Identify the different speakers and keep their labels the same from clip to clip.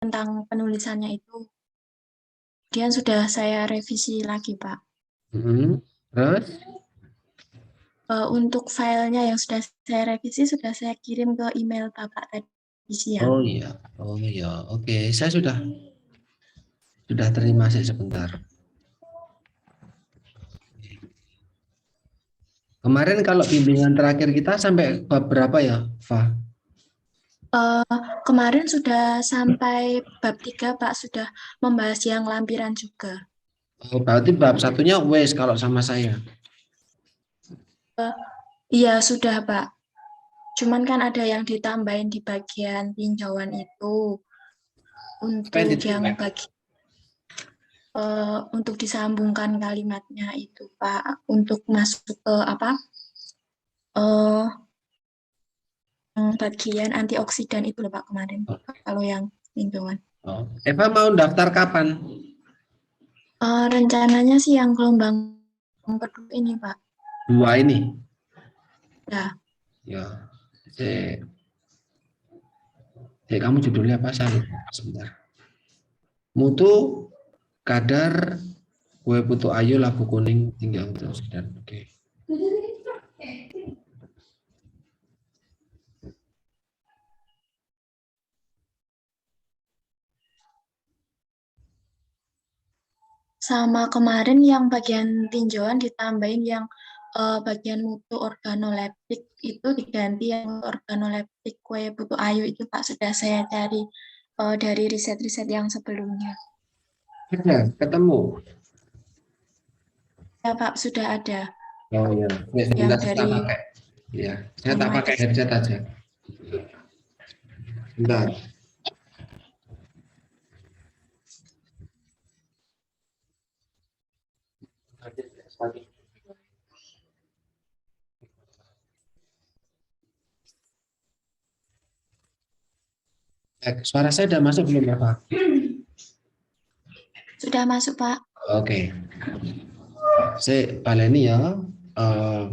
Speaker 1: tentang penulisannya itu. Kemudian sudah saya revisi lagi, Pak.
Speaker 2: Terus?
Speaker 1: Untuk filenya yang sudah saya revisi sudah saya kirim ke email Bapak tadi siang.
Speaker 2: Oh iya, oke. Saya sudah terima sih sebentar. Kemarin kalau bimbingan terakhir kita sampai bab berapa ya, Fa?
Speaker 1: Kemarin sudah sampai bab 3, Pak, sudah membahas yang lampiran juga.
Speaker 2: Oh, berarti bab satunya wes kalau sama saya.
Speaker 1: Iya, sudah, Pak. Cuman kan ada yang ditambahin di bagian tinjauan itu untuk yang untuk disambungkan kalimatnya itu, Pak, untuk masuk ke apa? eh bagian antioksidan itu loh, Pak, kemarin. Kalau yang tinjauan.
Speaker 2: Oh. Eva mau daftar kapan?
Speaker 1: Rencananya sih yang gelombang kedua ini, Pak.
Speaker 2: 2 ini.
Speaker 1: Ya,
Speaker 2: Ya. Kamu judulnya apa, Sari? Sebentar. Mutu kadar kue putu ayu labu kuning tinggi antioksidan. Oke.
Speaker 1: sama kemarin yang bagian tinjauan ditambahin yang bagian mutu organoleptik itu diganti yang organoleptik kue putu ayu itu, Pak, sudah saya cari dari riset-riset yang sebelumnya.
Speaker 2: Ada, ketemu.
Speaker 1: Ya, Pak, sudah ada
Speaker 2: Oh ya,
Speaker 1: yang
Speaker 2: sebentar saya tak
Speaker 1: dari
Speaker 2: pakai. Ya, saya tak pakai headset aja. Bentar. Suara saya sudah masuk belum ya, Pak?
Speaker 1: Sudah masuk, Pak.
Speaker 2: Oke. Saya baleni ya. Eh,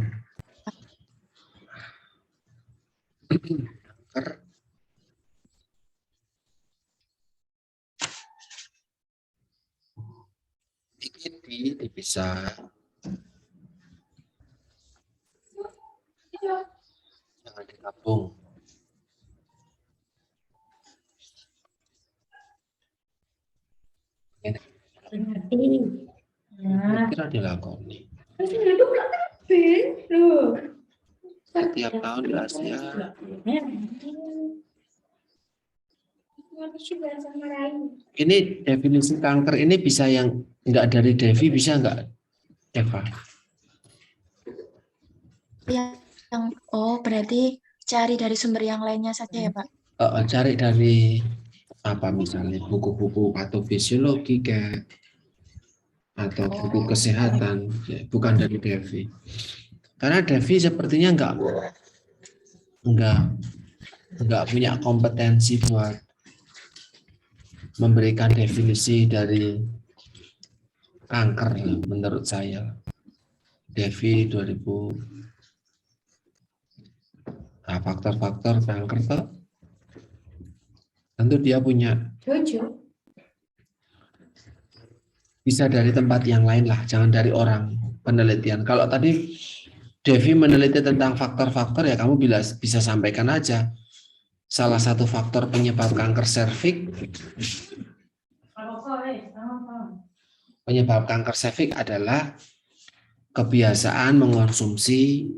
Speaker 2: ini dipisah. Jangan digabung. Kira dilakoni. Setiap tahun di Asia. Ini definisi kanker ini bisa yang enggak dari Devi, bisa enggak, Eva?
Speaker 1: Berarti cari dari sumber yang lainnya saja ya, Pak?
Speaker 2: Cari dari apa misalnya buku-buku patofisiologi kayak atau buku kesehatan, ya, bukan dari Devi. Karena Devi sepertinya enggak punya kompetensi buat memberikan definisi dari kanker menurut saya. Devi 2000 faktor-faktor kanker tuh tentu dia punya bisa dari tempat yang lain lah, jangan dari orang penelitian. Kalau tadi Devi meneliti tentang faktor-faktor, ya kamu bisa sampaikan aja. Salah satu faktor penyebab kanker serviks adalah kebiasaan mengonsumsi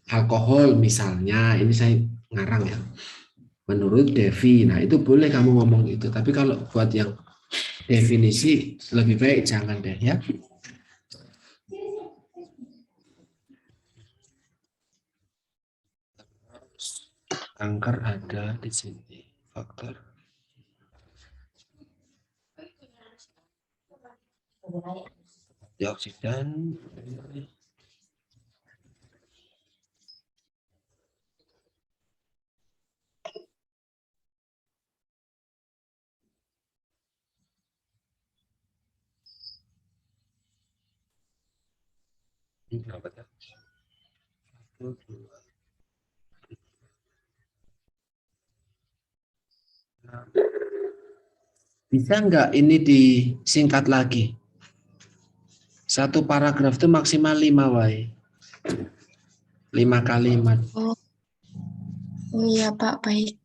Speaker 2: alkohol misalnya. Ini saya ngarang ya. Menurut Devi, nah itu boleh kamu ngomong itu. Tapi kalau buat yang definisi lebih baik jangan deh ya. Kanker ada di sini faktor antioksidan. Ini berapa ya? 1, 2, 6, Bisa nggak ini disingkat lagi? Satu paragraf itu maksimal 5 wae. 5 kalimat.
Speaker 1: Oh, oh iya Pak, baik.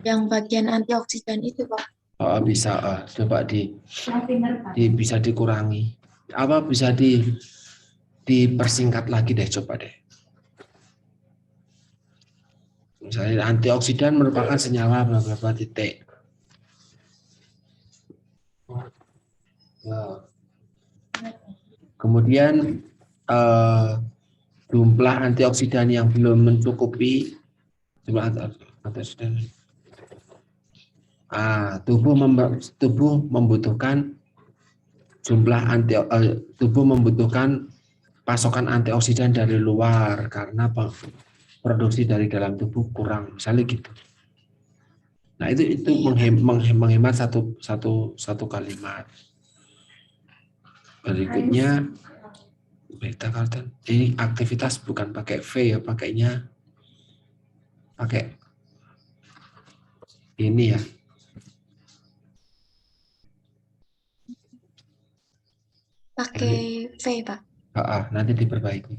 Speaker 1: Yang bagian antioksidan itu Pak.
Speaker 2: Oh, bisa, coba bisa dikurangi. Apa bisa dipersingkat lagi deh, coba deh. Misalnya antioksidan merupakan senyawa berapa titik. Nah, kemudian jumlah antioksidan yang belum mencukupi jumlah antioksidan. Tubuh membutuhkan tubuh membutuhkan pasokan antioksidan dari luar karena produksi dari dalam tubuh kurang, misalnya gitu. Nah itu menghemat satu kalimat. Berikutnya beta karoten. Ini aktivitas bukan pakai V ya, pakainya pakai ini ya.
Speaker 1: Pakai V Pak.
Speaker 2: Nanti diperbaiki.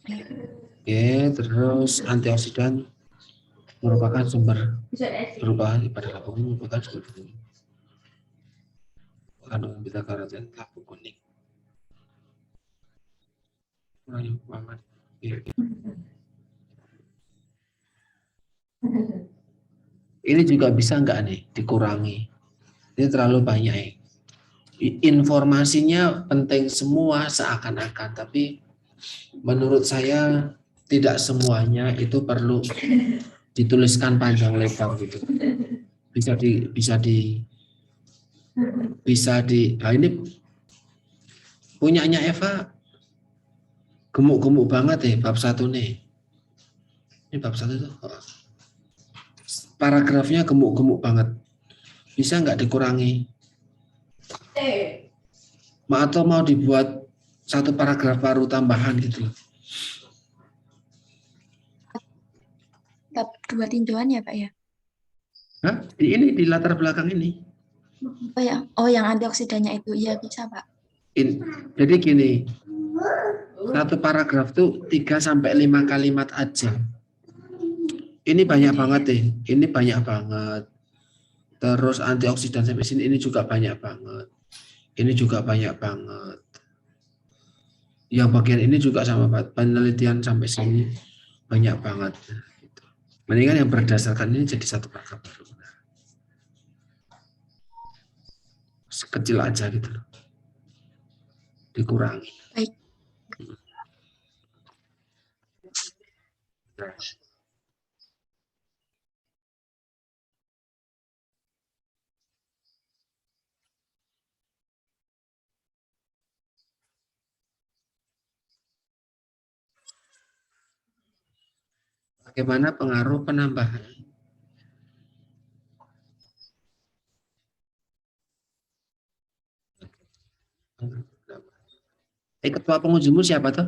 Speaker 2: Oke, terus antioksidan merupakan sumber perubahan pada lambung, merupakan sumber kandungan beta karoten lambung kuning. Ayo, Muhammad. Ini juga bisa nggak nih dikurangi? Ini terlalu banyak ya. Informasinya penting semua seakan-akan, tapi menurut saya tidak semuanya itu perlu dituliskan panjang lebar gitu. Nah ini punyanya Eva gemuk-gemuk banget bab 1 nih. Ini bab 1 tuh paragrafnya gemuk-gemuk banget. Bisa nggak dikurangi? Atau mau dibuat satu paragraf baru tambahan gitu loh.
Speaker 1: Bab 2 tinjauan ya Pak ya?
Speaker 2: Hah? Di latar belakang ini.
Speaker 1: Oh yang antioksidannya itu, iya bisa Pak.
Speaker 2: Jadi gini, satu paragraf tuh 3-5 kalimat aja. Ini banyak banget ini banyak banget. Terus antioksidan sampai sini ini juga banyak banget. Ini juga banyak banget. Yang bagian ini juga sama penelitian sampai sini banyak banget. Mendingan yang berdasarkan ini jadi satu paragraf baru. Sekecil aja gitu loh. Dikurangi.
Speaker 1: Baik.
Speaker 2: Bagaimana pengaruh penambahan? Ketua pengujimu siapa tuh?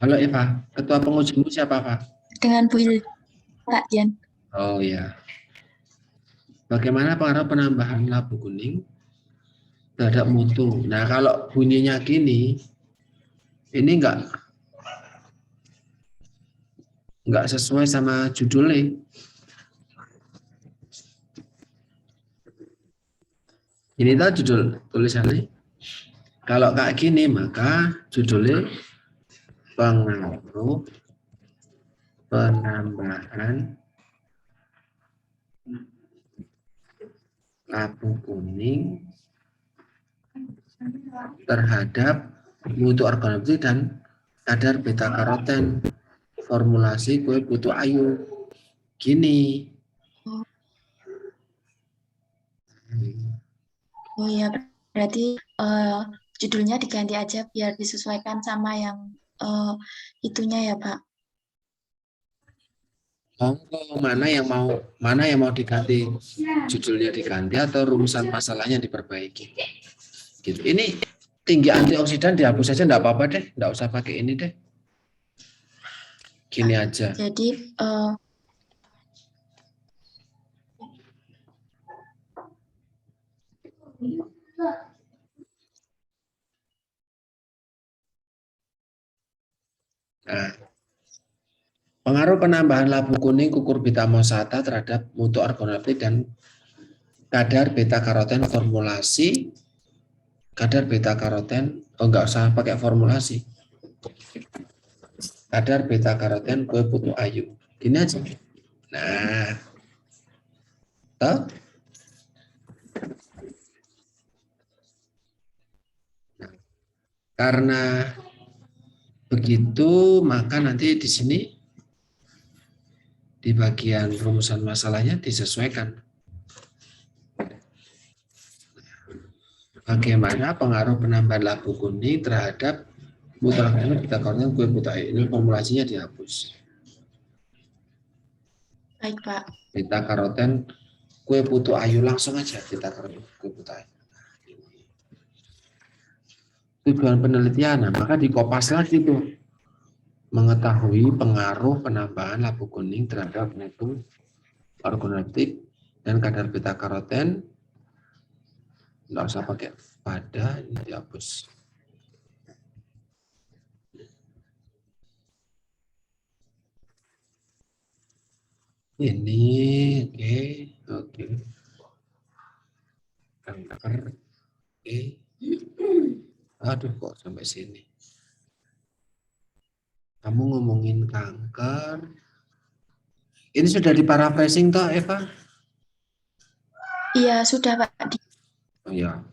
Speaker 2: Halo Eva, ketua pengujimu siapa Pak?
Speaker 1: Dengan Bu Pak Dian.
Speaker 2: Oh ya. Bagaimana pengaruh penambahan labu kuning terhadap mutu? Nah kalau bunyinya gini, ini nggak sesuai sama judulnya. Ini tuh judul tulisannya. Kalau kayak gini maka judulnya pengaruh penambahan labu kuning terhadap mutu organoleptik dan kadar beta karoten formulasi kue putu ayu. Gini.
Speaker 1: Oh ya, berarti judulnya diganti aja biar disesuaikan sama yang itunya ya Pak.
Speaker 2: Mana yang mau diganti, judulnya diganti atau rumusan masalahnya diperbaiki. Gitu. Ini tinggi antioksidan dihapus saja, enggak apa-apa deh, enggak usah pakai ini deh. Gini aja.
Speaker 1: Jadi
Speaker 2: Nah, pengaruh penambahan labu kuning gugur beta mosata terhadap mutu organoleptik dan kadar beta karoten formulasi. Kadar beta karoten, enggak usah pakai formulasi. Kadar beta karoten kue putu ayu. Gini aja. Nah, toh? Karena begitu, maka nanti di sini di bagian rumusan masalahnya disesuaikan. Bagaimana pengaruh penambahan labu kuning terhadap mutu organoleptik beta karoten kue putu ayu. Ini formulasinya dihapus.
Speaker 1: baik Pak.
Speaker 2: Beta karoten kue putu ayu langsung aja beta karoten kue putu ayu. Tujuan penelitian, nah, maka dikopas lagi tuh mengetahui pengaruh penambahan labu kuning terhadap mutu organoleptik dan kadar beta karoten. Nggak usah pakai pada, ini dihapus. Ini oke. Kanker, oke. Aduh, kok sampai sini. Kamu ngomongin kanker. Ini sudah diparaphrasing toh, Eva?
Speaker 1: Iya, sudah Pak.
Speaker 2: Oh ya.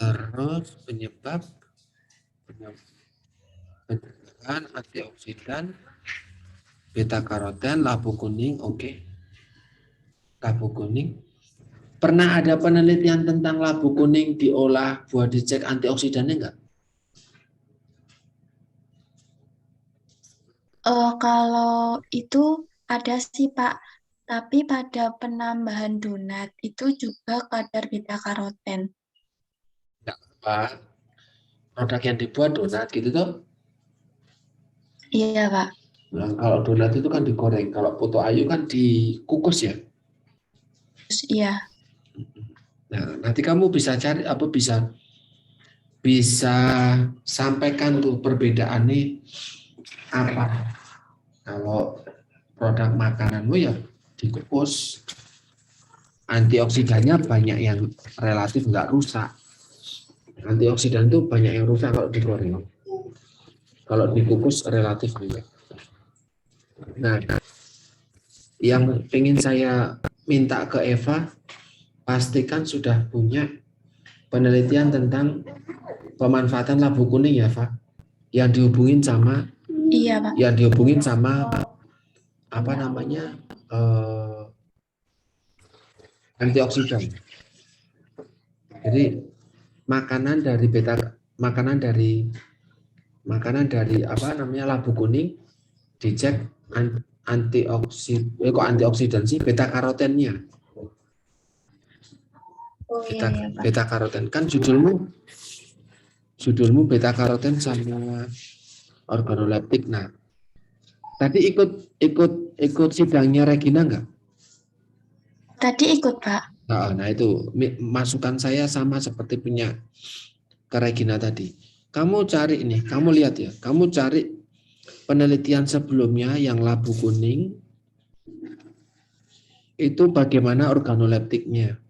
Speaker 2: Terus penyebab pencegahan antioksidan, beta karoten, labu kuning, oke. Labu kuning. Pernah ada penelitian tentang labu kuning diolah buat dicek antioksidannya enggak?
Speaker 1: Kalau itu ada sih Pak, tapi pada penambahan donat itu juga kadar beta karoten.
Speaker 2: Enggak apa. Produk yang dibuat donat gitu tuh.
Speaker 1: Iya Pak.
Speaker 2: Nah, kalau donat itu kan digoreng, kalau putu ayu kan dikukus ya.
Speaker 1: Terus, iya.
Speaker 2: Nah, nanti kamu bisa cari apa bisa sampaikan tuh perbedaannya apa. Kalau produk makananmu ya dikukus, antioksidannya banyak yang relatif nggak rusak. Antioksidan itu banyak yang rusak kalau digoreng. Kalau dikukus relatif enggak. Nah, yang ingin saya minta ke Eva, pastikan sudah punya penelitian tentang pemanfaatan labu kuning ya, Eva. Yang
Speaker 1: Iya Pak.
Speaker 2: dihubungin sama apa namanya? Antioksidan. Jadi makanan dari apa namanya labu kuning dicek antioksidan sih beta karotennya.
Speaker 1: Oh iya iya Pak.
Speaker 2: Beta karoten kan judulmu beta karoten sama organoleptik. Nah, tadi ikut sidangnya Regina enggak?
Speaker 1: Tadi ikut Pak.
Speaker 2: Nah, itu masukan saya sama seperti punya ke Regina tadi. Kamu cari ini, kamu lihat ya, kamu cari penelitian sebelumnya yang labu kuning itu bagaimana organoleptiknya.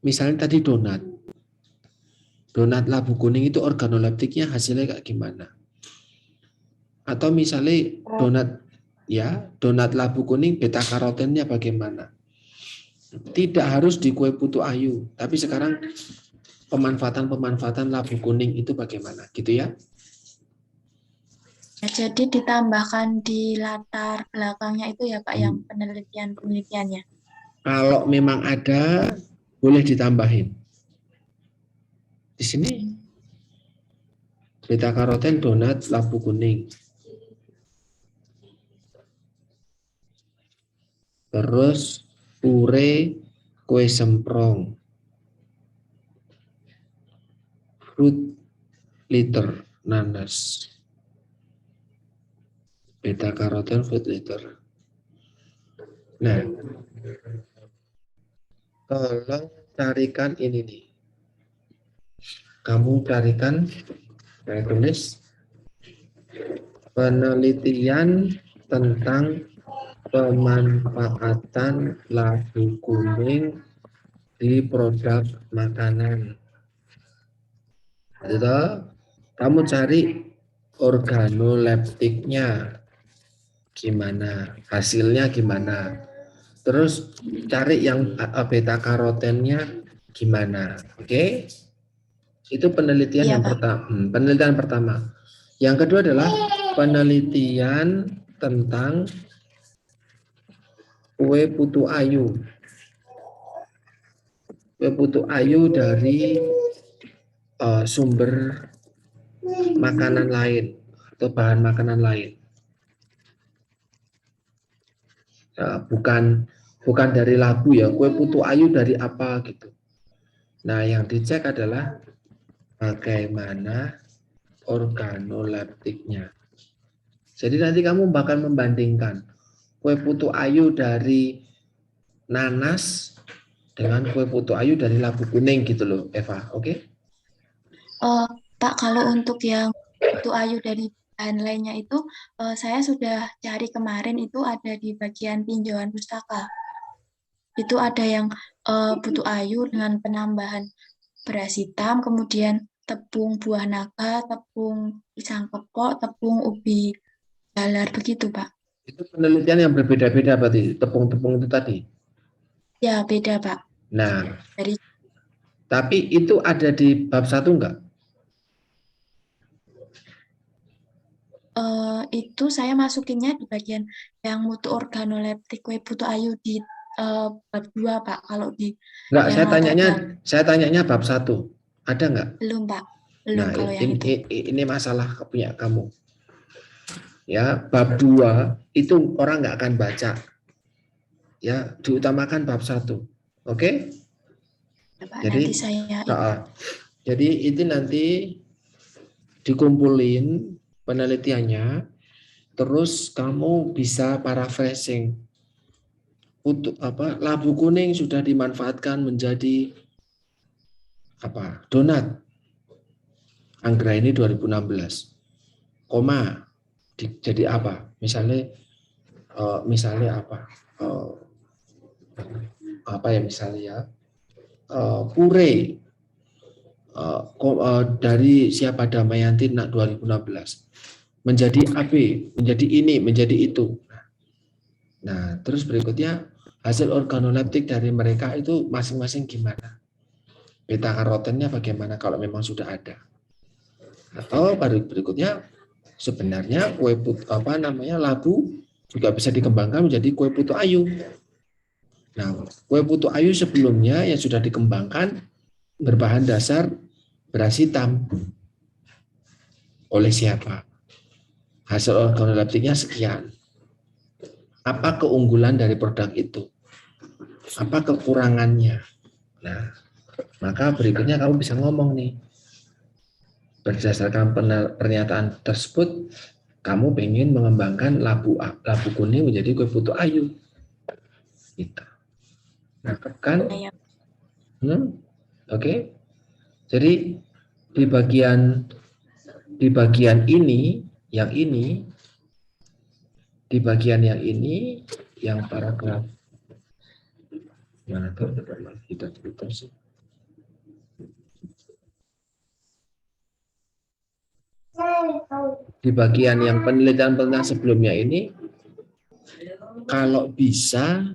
Speaker 2: Misalnya tadi donat. Donat labu kuning itu organoleptiknya hasilnya kayak gimana? Atau misalnya donat labu kuning beta karotennya bagaimana? Tidak harus di kue putu ayu, tapi sekarang pemanfaatan labu kuning itu bagaimana, gitu ya?
Speaker 1: Ya, jadi ditambahkan di latar belakangnya itu ya Pak yang penelitiannya.
Speaker 2: Kalau memang ada, boleh ditambahin. Di sini beta karoten donat labu kuning. Terus pure kue semprong. Fruit liter nanas. Beta karoten food letter. Nah, tolong carikan ini nih. Kamu carikan, saya tulis penelitian tentang pemanfaatan labu kuning di produk makanan. Itu kamu cari organoleptiknya gimana, hasilnya gimana. Terus cari yang beta karotennya gimana. Oke? Itu penelitian
Speaker 1: Iya,
Speaker 2: yang
Speaker 1: Pak.
Speaker 2: pertama. Penelitian pertama. Yang kedua adalah penelitian tentang kue putu ayu. Kue putu ayu dari sumber makanan lain atau bahan makanan lain. Bukan dari labu ya, kue putu ayu dari apa gitu. Nah, yang dicek adalah bagaimana organoleptiknya. Jadi nanti kamu bakal membandingkan kue putu ayu dari nanas dengan kue putu ayu dari labu kuning gitu loh, Eva. Oke?
Speaker 1: Pak, kalau untuk yang putu ayu dari bahan lainnya itu, saya sudah cari kemarin itu ada di bagian tinjauan pustaka. Itu ada yang putu ayu dengan penambahan beras hitam, kemudian tepung buah naga, tepung pisang kepok, tepung ubi jalar, begitu, Pak.
Speaker 2: Itu penelitian yang berbeda-beda berarti tepung-tepung itu tadi.
Speaker 1: Ya, beda, Pak.
Speaker 2: Nah,
Speaker 1: Dari
Speaker 2: tapi itu ada di bab 1 enggak?
Speaker 1: itu saya masukinnya di bagian yang mutu organoleptik kue putu ayu di bab 2, Pak. Kalau di
Speaker 2: Enggak,
Speaker 1: yang latar belakang
Speaker 2: saya tanyanya bab 1. Ada enggak?
Speaker 1: belum, Pak. Belum
Speaker 2: Nah,
Speaker 1: kalau yang itu.
Speaker 2: ini masalah punya kamu. Ya, bab 2 itu orang enggak akan baca. Ya, diutamakan bab 1. Oke?
Speaker 1: Ya, Pak, nanti
Speaker 2: Jadi,
Speaker 1: saya itu.
Speaker 2: nah, jadi itu nanti dikumpulin penelitiannya, terus kamu bisa paraphrasing. Untuk apa? Labu kuning sudah dimanfaatkan menjadi apa? Donat. Anggra ini 2016. Koma jadi apa? Misalnya apa? Eh, apa ya misalnya ya? Pure dari siapa Damayanti 2016 menjadi AB, menjadi ini, menjadi itu. Nah, terus berikutnya hasil organoleptik dari mereka itu masing-masing gimana? Beta karotennya bagaimana kalau memang sudah ada? Atau baru berikutnya sebenarnya kue putu apa namanya labu juga bisa dikembangkan menjadi kue putu ayu. Nah, kue putu ayu sebelumnya yang sudah dikembangkan berbahan dasar beras hitam oleh siapa? Hasil organoleptiknya sekian. Apa keunggulan dari produk itu? Apa kekurangannya? Nah, maka berikutnya kamu bisa ngomong nih. Berdasarkan pernyataan tersebut, kamu pengen mengembangkan labu kuning menjadi kue putu ayu. Gitu. Nah, kan?
Speaker 1: Ya,
Speaker 2: Oke. Jadi di bagian ini, yang ini, di bagian yang ini, yang paragraf mana tuh kita sih. Di bagian yang penelitian sebelumnya ini, kalau bisa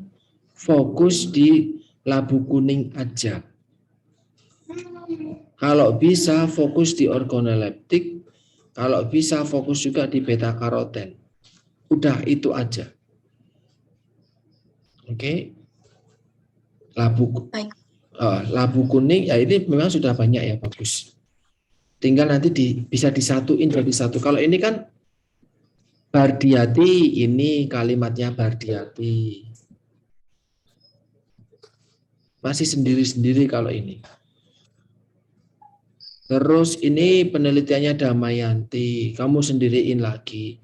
Speaker 2: fokus di labu kuning aja. Kalau bisa fokus di organoleptik, kalau bisa fokus juga di beta karoten. Udah itu aja. Oke. Labu kuning ya ini memang sudah banyak ya bagus. Tinggal nanti bisa disatuin jadi satu. Kalau ini kan Bardiati, ini kalimatnya Bardiati. Masih sendiri-sendiri kalau ini. Terus ini penelitiannya Damayanti, kamu sendiriin lagi.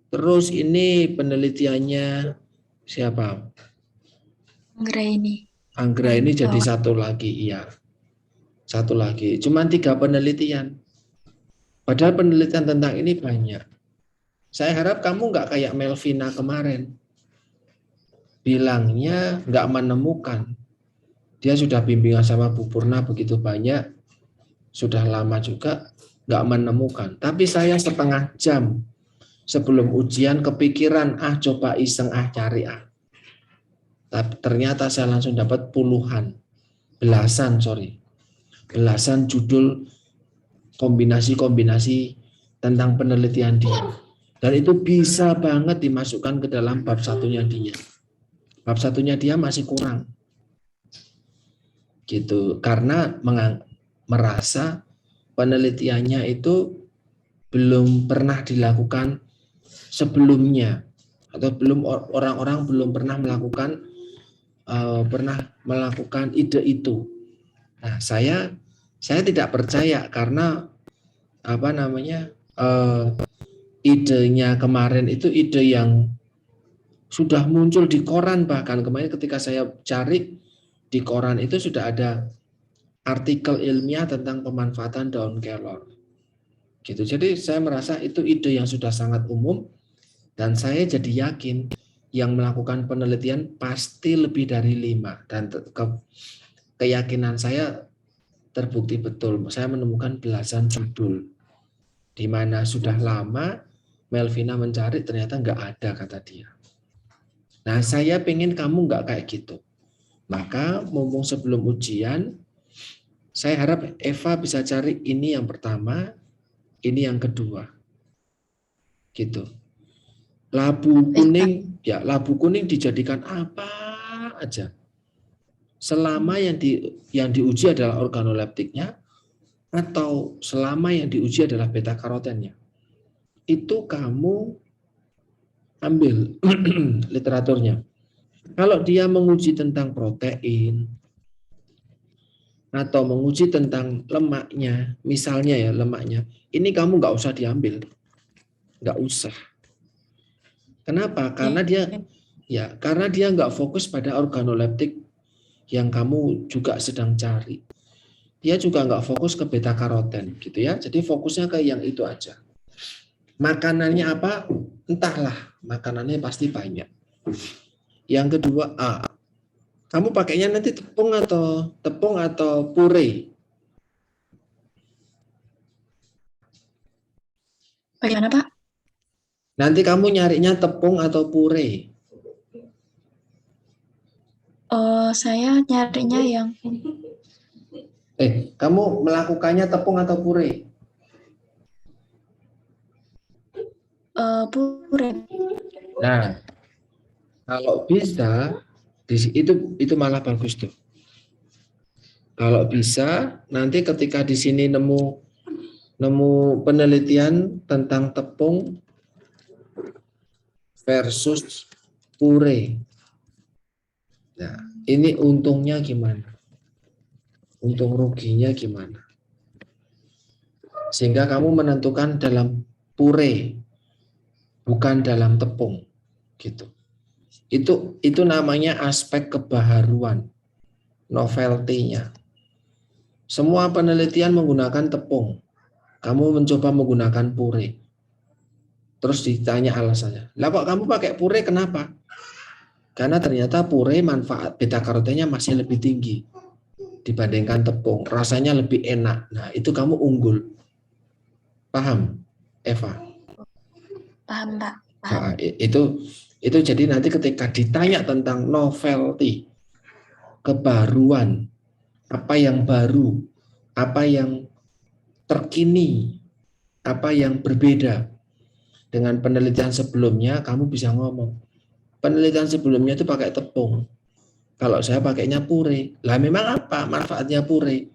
Speaker 2: Terus ini penelitiannya siapa?
Speaker 1: Anggra ini.
Speaker 2: Anggra ini jadi
Speaker 1: Bawah.
Speaker 2: satu lagi, iya. Satu lagi. Cuman 3 penelitian. Padahal penelitian tentang ini banyak. Saya harap kamu nggak kayak Melvina kemarin. Bilangnya nggak menemukan. Dia sudah bimbingan sama Bu Purna begitu banyak. Sudah lama juga nggak menemukan. Tapi saya setengah jam sebelum ujian kepikiran, coba iseng, cari. Tapi ternyata saya langsung dapat belasan judul kombinasi-kombinasi tentang penelitian dia. Dan itu bisa banget dimasukkan ke dalam bab satunya dia. Bab satunya dia masih kurang. Gitu. Karena merasa penelitiannya itu belum pernah dilakukan sebelumnya, atau orang-orang belum pernah melakukan ide itu. Nah, saya tidak percaya karena idenya kemarin itu ide yang sudah muncul di koran. Bahkan kemarin ketika saya cari di koran itu sudah ada artikel ilmiah tentang pemanfaatan daun kelor. Gitu. Jadi saya merasa itu ide yang sudah sangat umum dan saya jadi yakin yang melakukan penelitian pasti lebih dari 5 dan keyakinan saya terbukti betul. Saya menemukan belasan judul di mana sudah lama Melvina mencari ternyata nggak ada kata dia. Nah, saya pengen kamu nggak kayak gitu. Maka mumpung sebelum ujian, saya harap Eva bisa cari ini yang pertama, ini yang kedua. Gitu. Labu kuning dijadikan apa aja. Selama yang diuji adalah organoleptiknya atau selama yang diuji adalah beta karotennya. Itu kamu ambil literaturnya. Kalau dia menguji tentang protein atau menguji tentang lemaknya, misalnya ya lemaknya, ini kamu nggak usah diambil, nggak usah. Kenapa? Karena dia nggak fokus pada organoleptik yang kamu juga sedang cari. Dia juga nggak fokus ke beta karoten, gitu ya. Jadi fokusnya ke yang itu aja. Makanannya apa? Entahlah, makanannya pasti banyak. Yang kedua, kamu pakainya nanti tepung atau puree?
Speaker 1: Bagaimana, Pak?
Speaker 2: Nanti kamu nyarinya tepung atau puree?
Speaker 1: Saya nyarinya yang
Speaker 2: Kamu melakukannya tepung atau puree?
Speaker 1: puree.
Speaker 2: Nah, kalau bisa itu malah bagus tuh. Kalau bisa nanti ketika di sini nemu penelitian tentang tepung versus puree. Nah, ini untungnya gimana? Untung ruginya gimana? Sehingga kamu menentukan dalam puree, bukan dalam tepung, gitu. Itu namanya aspek kebaharuan, novelty-nya. Semua penelitian menggunakan tepung. Kamu mencoba menggunakan puree. Terus ditanya alasannya. Lah kok kamu pakai puree kenapa? Karena ternyata puree manfaat beta karotennya masih lebih tinggi dibandingkan tepung. Rasanya lebih enak. Nah, itu kamu unggul. Paham, Eva?
Speaker 1: Paham, Pak. Paham.
Speaker 2: Nah, itu jadi nanti ketika ditanya tentang novelty, kebaruan, apa yang baru, apa yang terkini, apa yang berbeda dengan penelitian sebelumnya, kamu bisa ngomong. Penelitian sebelumnya itu pakai tepung. Kalau saya pakainya puree. Lah memang apa manfaatnya puree?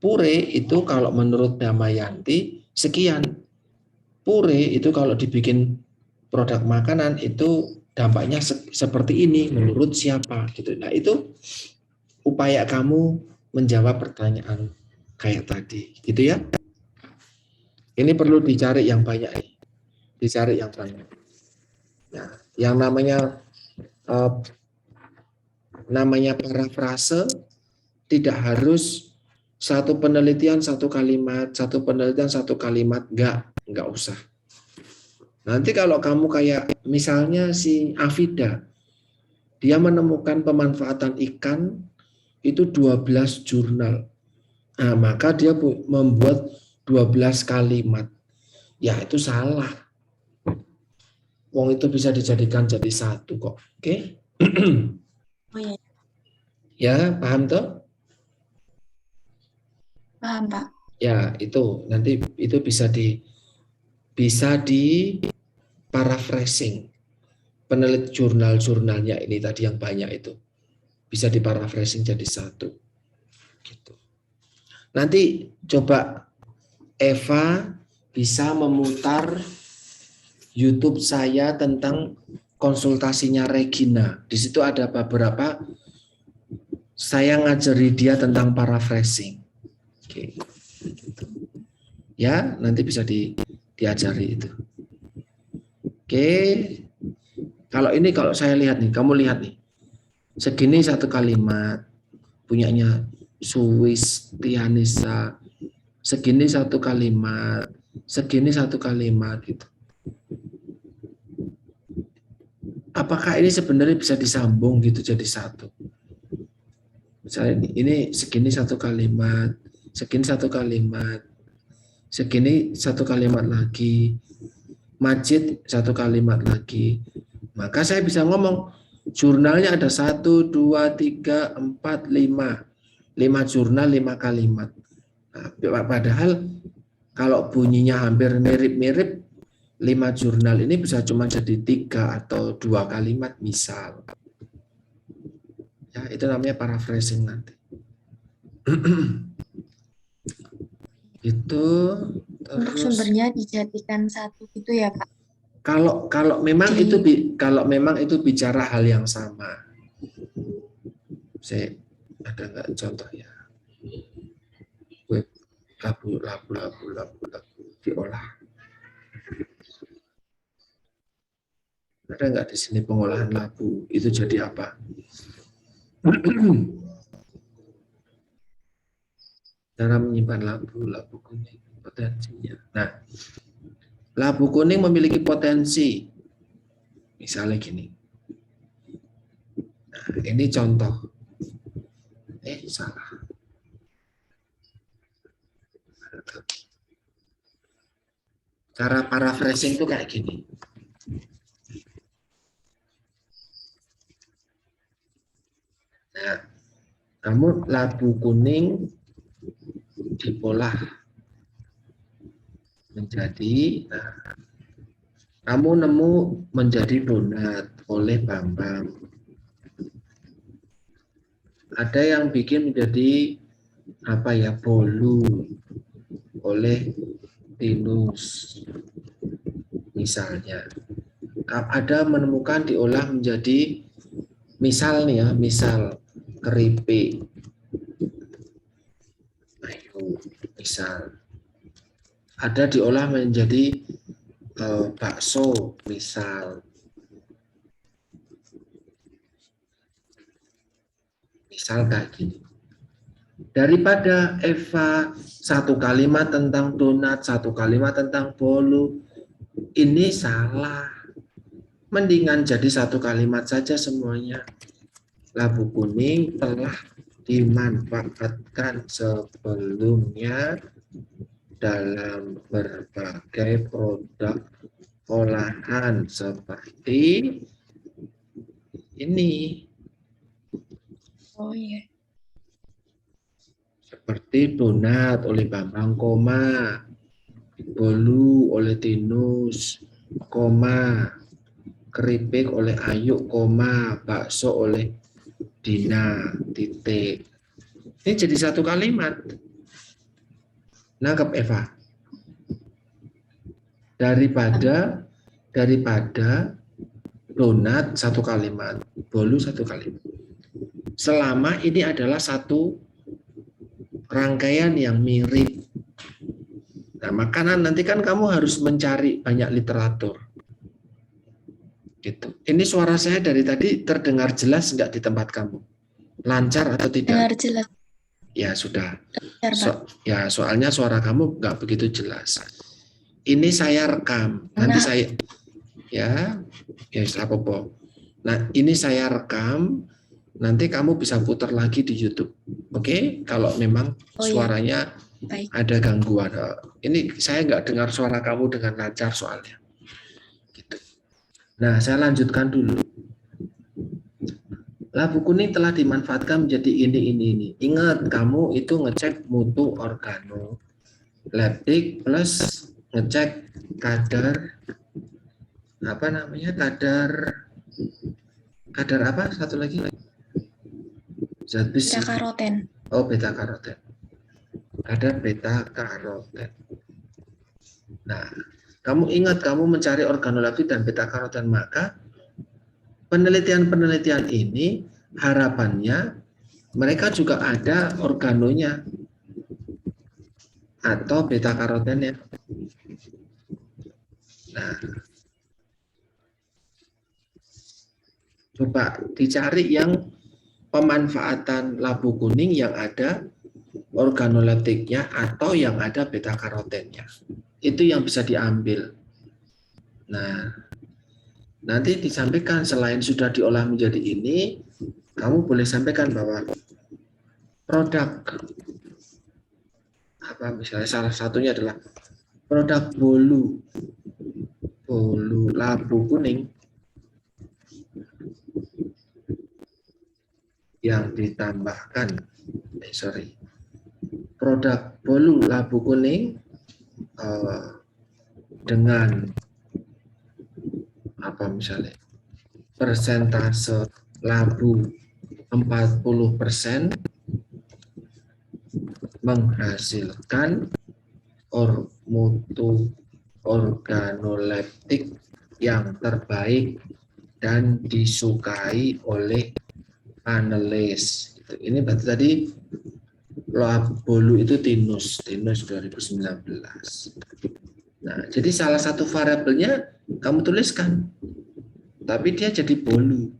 Speaker 2: Puree itu kalau menurut Damayanti sekian. Puree itu kalau dibikin produk makanan itu dampaknya seperti ini menurut siapa gitu. Nah, itu upaya kamu menjawab pertanyaan kayak tadi, gitu ya. Ini perlu dicari yang banyak. Dicari yang banyak. Nah, yang namanya parafrase tidak harus satu penelitian satu kalimat, satu penelitian satu kalimat, enggak usah. Nanti kalau kamu kayak misalnya si Afida, dia menemukan pemanfaatan ikan itu 12 jurnal. Nah, maka dia membuat 12 kalimat. Ya, itu salah. Wong itu bisa dijadikan jadi satu kok. Oke?
Speaker 1: Oh iya,
Speaker 2: Ya, paham toh?
Speaker 1: paham Pak.
Speaker 2: Ya, itu nanti itu bisa di paraphrasing. Penelit jurnal-jurnalnya ini tadi yang banyak itu bisa di paraphrasing jadi satu. Gitu. Nanti coba Eva bisa memutar YouTube saya tentang konsultasinya Regina. Di situ ada beberapa saya ngajari dia tentang paraphrasing. Oke. Ya, nanti bisa diajari itu. Oke. Kalau saya lihat nih, kamu lihat nih. Segini satu kalimat punyanya Suis Tianisa. Segini satu kalimat, segini satu kalimat gitu. Apakah ini sebenarnya bisa disambung gitu jadi satu? Misalnya ini segini satu kalimat, segini satu kalimat, segini satu kalimat lagi, Majid satu kalimat lagi. Maka saya bisa ngomong, jurnalnya ada 1, 2, 3, 4, 5. 5 jurnal, 5 kalimat. Nah, padahal kalau bunyinya hampir mirip-mirip, 5 jurnal ini bisa cuma jadi 3 atau 2 kalimat misal. Ya, itu namanya paraphrasing nanti. Itu
Speaker 1: Untuk
Speaker 2: terus
Speaker 1: sumbernya dijadikan satu gitu ya Pak.
Speaker 2: kalau memang itu bicara hal yang sama. Saya ada nggak contoh ya? Web labu diolah. Ada nggak di sini pengolahan labu itu jadi apa? Cara menyimpan labu kuning potensinya. Nah, labu kuning memiliki potensi. Misalnya gini. Nah, ini contoh. Salah. Cara paraphrasing itu kayak gini. Nah, kamu labu kuning diolah menjadi, nah, kamu nemu menjadi donat oleh Bambang. Ada yang bikin menjadi apa ya, bolu oleh Tinus misalnya. Ada menemukan diolah menjadi misal nih ya, misal keripik. Ayo, misal ada diolah menjadi bakso misal kayak gini. Daripada Eva satu kalimat tentang donat, satu kalimat tentang bolu, ini salah. Mendingan jadi satu kalimat saja semuanya. Labu kuning telah dimanfaatkan sebelumnya dalam berbagai produk olahan seperti ini.
Speaker 1: Oh iya.
Speaker 2: Seperti donat oleh Bambang, koma, bolu oleh Tinus, koma, keripik oleh Ayu, koma, bakso oleh Dina, titik. Ini jadi satu kalimat. Nangkep Eva? Daripada donat satu kalimat, bolu satu kalimat. Selama ini adalah satu rangkaian yang mirip. Nah, makanan nanti kan kamu harus mencari banyak literatur. Gitu. Ini suara saya dari tadi terdengar jelas nggak di tempat kamu? Lancar atau tidak?
Speaker 1: Dengar jelas,
Speaker 2: Ya sudah.
Speaker 1: Pak.
Speaker 2: Ya soalnya suara kamu nggak begitu jelas. Ini saya rekam. Nanti
Speaker 1: Nah,
Speaker 2: saya ya apa po. Nah ini saya rekam. Nanti kamu bisa putar lagi di YouTube. Oke? Kalau memang
Speaker 1: oh ya,
Speaker 2: suaranya
Speaker 1: baik.
Speaker 2: ada gangguan. Ini saya nggak dengar suara kamu dengan lancar soalnya. Gitu. Nah saya lanjutkan dulu. Labu kuning telah dimanfaatkan menjadi ini. Ingat, kamu itu ngecek mutu organoleptik plus ngecek kadar apa namanya kadar apa satu lagi zat besi.
Speaker 1: Beta karoten.
Speaker 2: Oh, beta karoten. Kadar beta karoten. Nah, kamu ingat kamu mencari organoleptik dan beta karoten, maka penelitian-penelitian ini harapannya mereka juga ada organonya atau beta karotennya. Nah, coba dicari yang pemanfaatan labu kuning yang ada organoleptiknya atau yang ada beta karotennya. Itu yang bisa diambil. Nah, nanti disampaikan selain sudah diolah menjadi ini, kamu boleh sampaikan bahwa produk apa misalnya salah satunya adalah produk bolu labu kuning yang ditambahkan produk bolu labu kuning dengan apa misalnya persentase labu 40% menghasilkan mutu organoleptik yang terbaik dan disukai oleh panelis. Ini berarti tadi bolu itu tinus 2019. Nah, jadi salah satu variabelnya kamu tuliskan, tapi dia jadi bolu.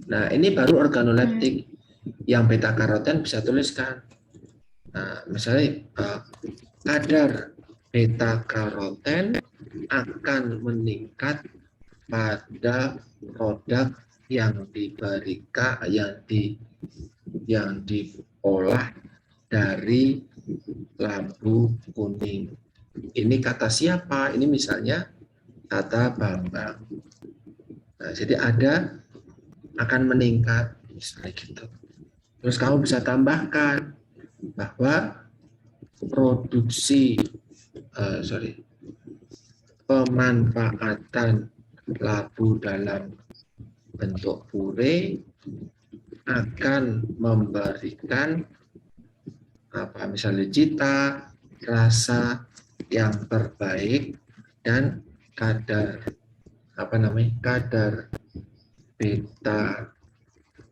Speaker 2: Nah, ini baru organoleptik. Yang beta karoten bisa tuliskan. Nah, misalnya kadar beta karoten akan meningkat pada produk yang diberikan yang diolah dari labu kuning. Ini kata siapa? Ini misalnya kata Bambang. Nah, jadi ada akan meningkat misalnya gitu. Terus kamu bisa tambahkan bahwa produksi pemanfaatan labu dalam bentuk pure akan memberikan apa misalnya cita, rasa yang terbaik dan kadar apa namanya kadar beta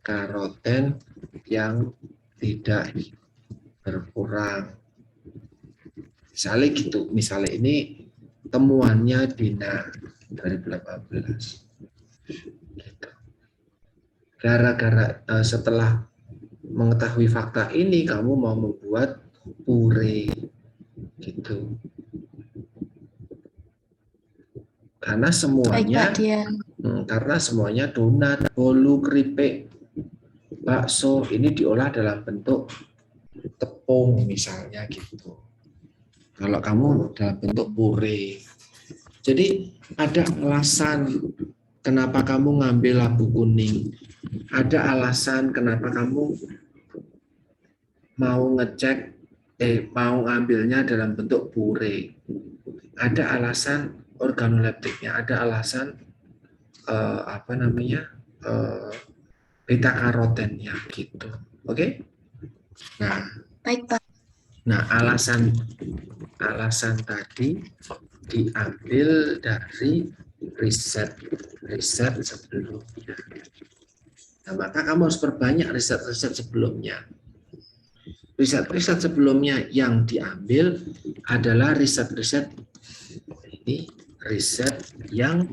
Speaker 2: karoten yang tidak berkurang. Misalnya gitu, misalnya ini temuannya Dina 2018. Gitu. Gara-gara setelah mengetahui fakta ini, kamu mau membuat pure gitu. Karena semuanya, karena semuanya donat, bolu, keripik, bakso ini diolah dalam bentuk tepung misalnya gitu. Kalau kamu dalam bentuk pure. Jadi ada alasan kenapa kamu ngambil labu kuning. Ada alasan kenapa kamu mau ngecek mau ngambilnya dalam bentuk pure. Ada alasan organoleptiknya, ada alasan apa namanya? Beta karotennya gitu. Oke? Nah,
Speaker 1: baik, Pak.
Speaker 2: Nah, alasan tadi diambil dari riset sebelumnya. Nah, maka kamu harus perbanyak riset sebelumnya. Riset sebelumnya yang diambil adalah riset yang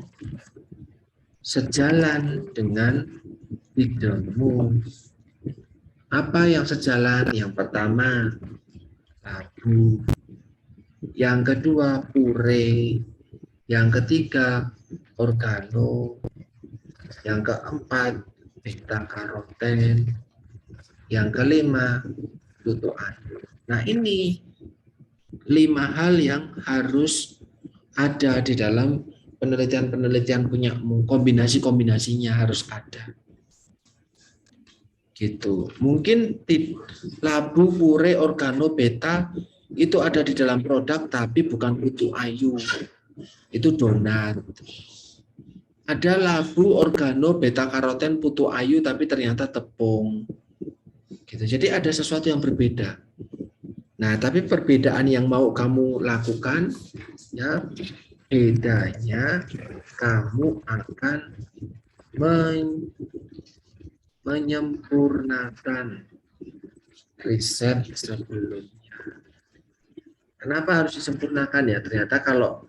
Speaker 2: sejalan dengan bidangmu. Apa yang sejalan? Yang pertama, labu. Yang kedua, pure. Yang ketiga, organo. Yang keempat, beta karoten. Yang kelima, tutuan. Nah, ini 5 hal yang harus ada di dalam penelitian-penelitian punyamu. Kombinasi-kombinasinya harus ada. Gitu. Mungkin labu, pure, organo, beta itu ada di dalam produk tapi bukan putu ayu. Itu donat. Ada labu, organo, beta karoten, putu ayu tapi ternyata tepung. Gitu. Jadi ada sesuatu yang berbeda. Nah, tapi perbedaan yang mau kamu lakukan ya bedanya kamu akan menyempurnakan riset sebelumnya. Kenapa harus disempurnakan ya? Ternyata kalau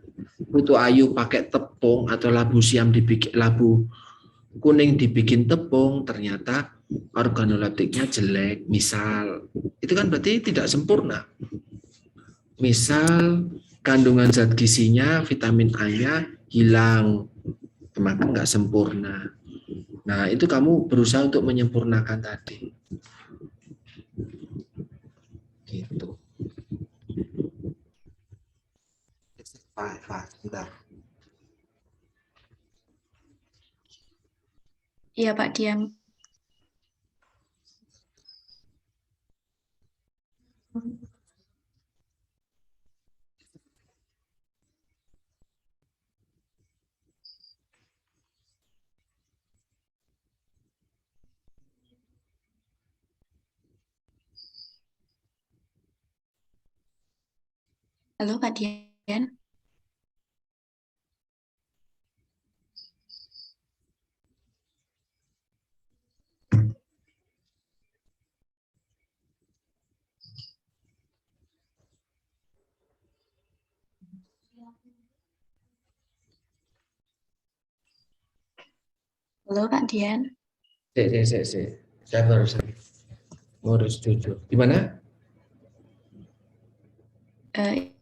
Speaker 2: putu ayu pakai tepung atau labu siam dibikin labu kuning dibikin tepung, ternyata organoleptiknya jelek. Misal, itu kan berarti tidak sempurna. Misal kandungan zat gizinya, vitamin A-nya hilang, maka nggak sempurna. Nah, itu kamu berusaha untuk menyempurnakan tadi. Gitu. Pak, bentar.
Speaker 1: Iya Pak Diam. Halo Pak Dian. Halo Pak Dian.
Speaker 2: Saya barusan ngurus cucu. Gimana?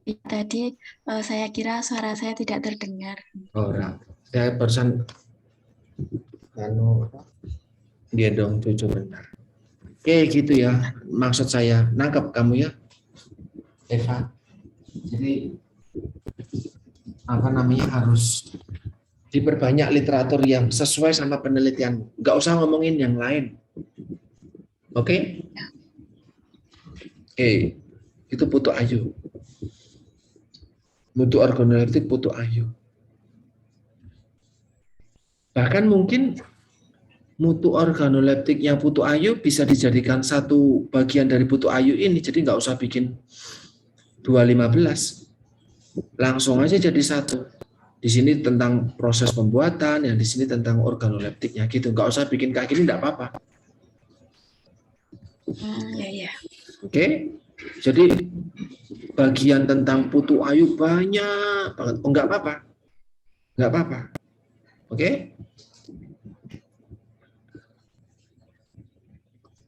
Speaker 1: Tadi saya kira suara saya tidak terdengar.
Speaker 2: Oh, nah. Saya barusan gendong cucu bentar. Oke, gitu ya. Maksud saya, nangkep kamu ya, Eva. Jadi apa namanya harus diperbanyak literatur yang sesuai sama penelitian. Nggak usah ngomongin yang lain. Oke? Oke. Itu putu ayu. Mutu organoleptik putu ayu. Bahkan mungkin mutu organoleptik yang putu ayu bisa dijadikan satu bagian dari putu ayu ini. Jadi nggak usah bikin 215. Langsung aja jadi satu. Di sini tentang proses pembuatan, yang di sini tentang organoleptiknya gitu. Nggak usah bikin kayak gini, nggak apa-apa.
Speaker 1: Ya.
Speaker 2: Oke? Jadi bagian tentang putu ayu banyak banget. Oh, nggak apa-apa. Nggak apa-apa. Oke?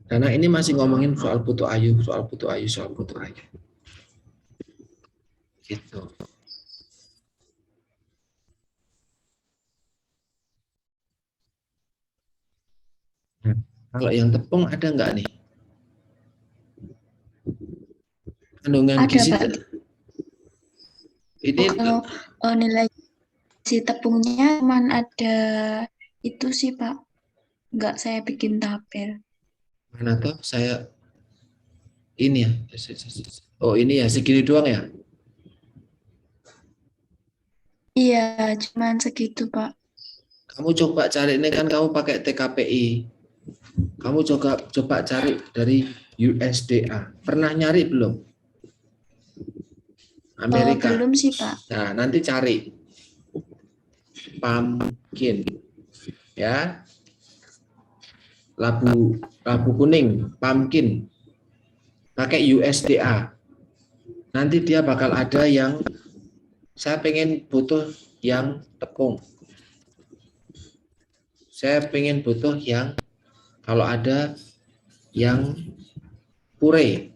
Speaker 2: Karena ini masih ngomongin soal putu ayu, soal putu ayu, soal putu ayu. Gitu. Nah, kalau yang tepung ada nggak nih? Kandungan
Speaker 1: Ada
Speaker 2: gizi
Speaker 1: Pak.
Speaker 2: ini
Speaker 1: Kalau nilai si tepungnya cuman ada itu sih Pak. Nggak saya bikin tabel.
Speaker 2: mana tuh? Saya ini ya. Oh, ini ya segini doang ya.
Speaker 1: Iya, cuman segitu Pak.
Speaker 2: Kamu coba cari ini kan kamu pakai TKPI. Kamu coba cari dari USDA. Pernah nyari belum? Amerika.
Speaker 1: Belum sih Pak.
Speaker 2: Nah, nanti cari pumpkin ya. Labu kuning, pumpkin. Pakai USDA. Nanti dia bakal ada yang saya pengen butuh yang tepung. Saya pengen butuh yang kalau ada yang puree.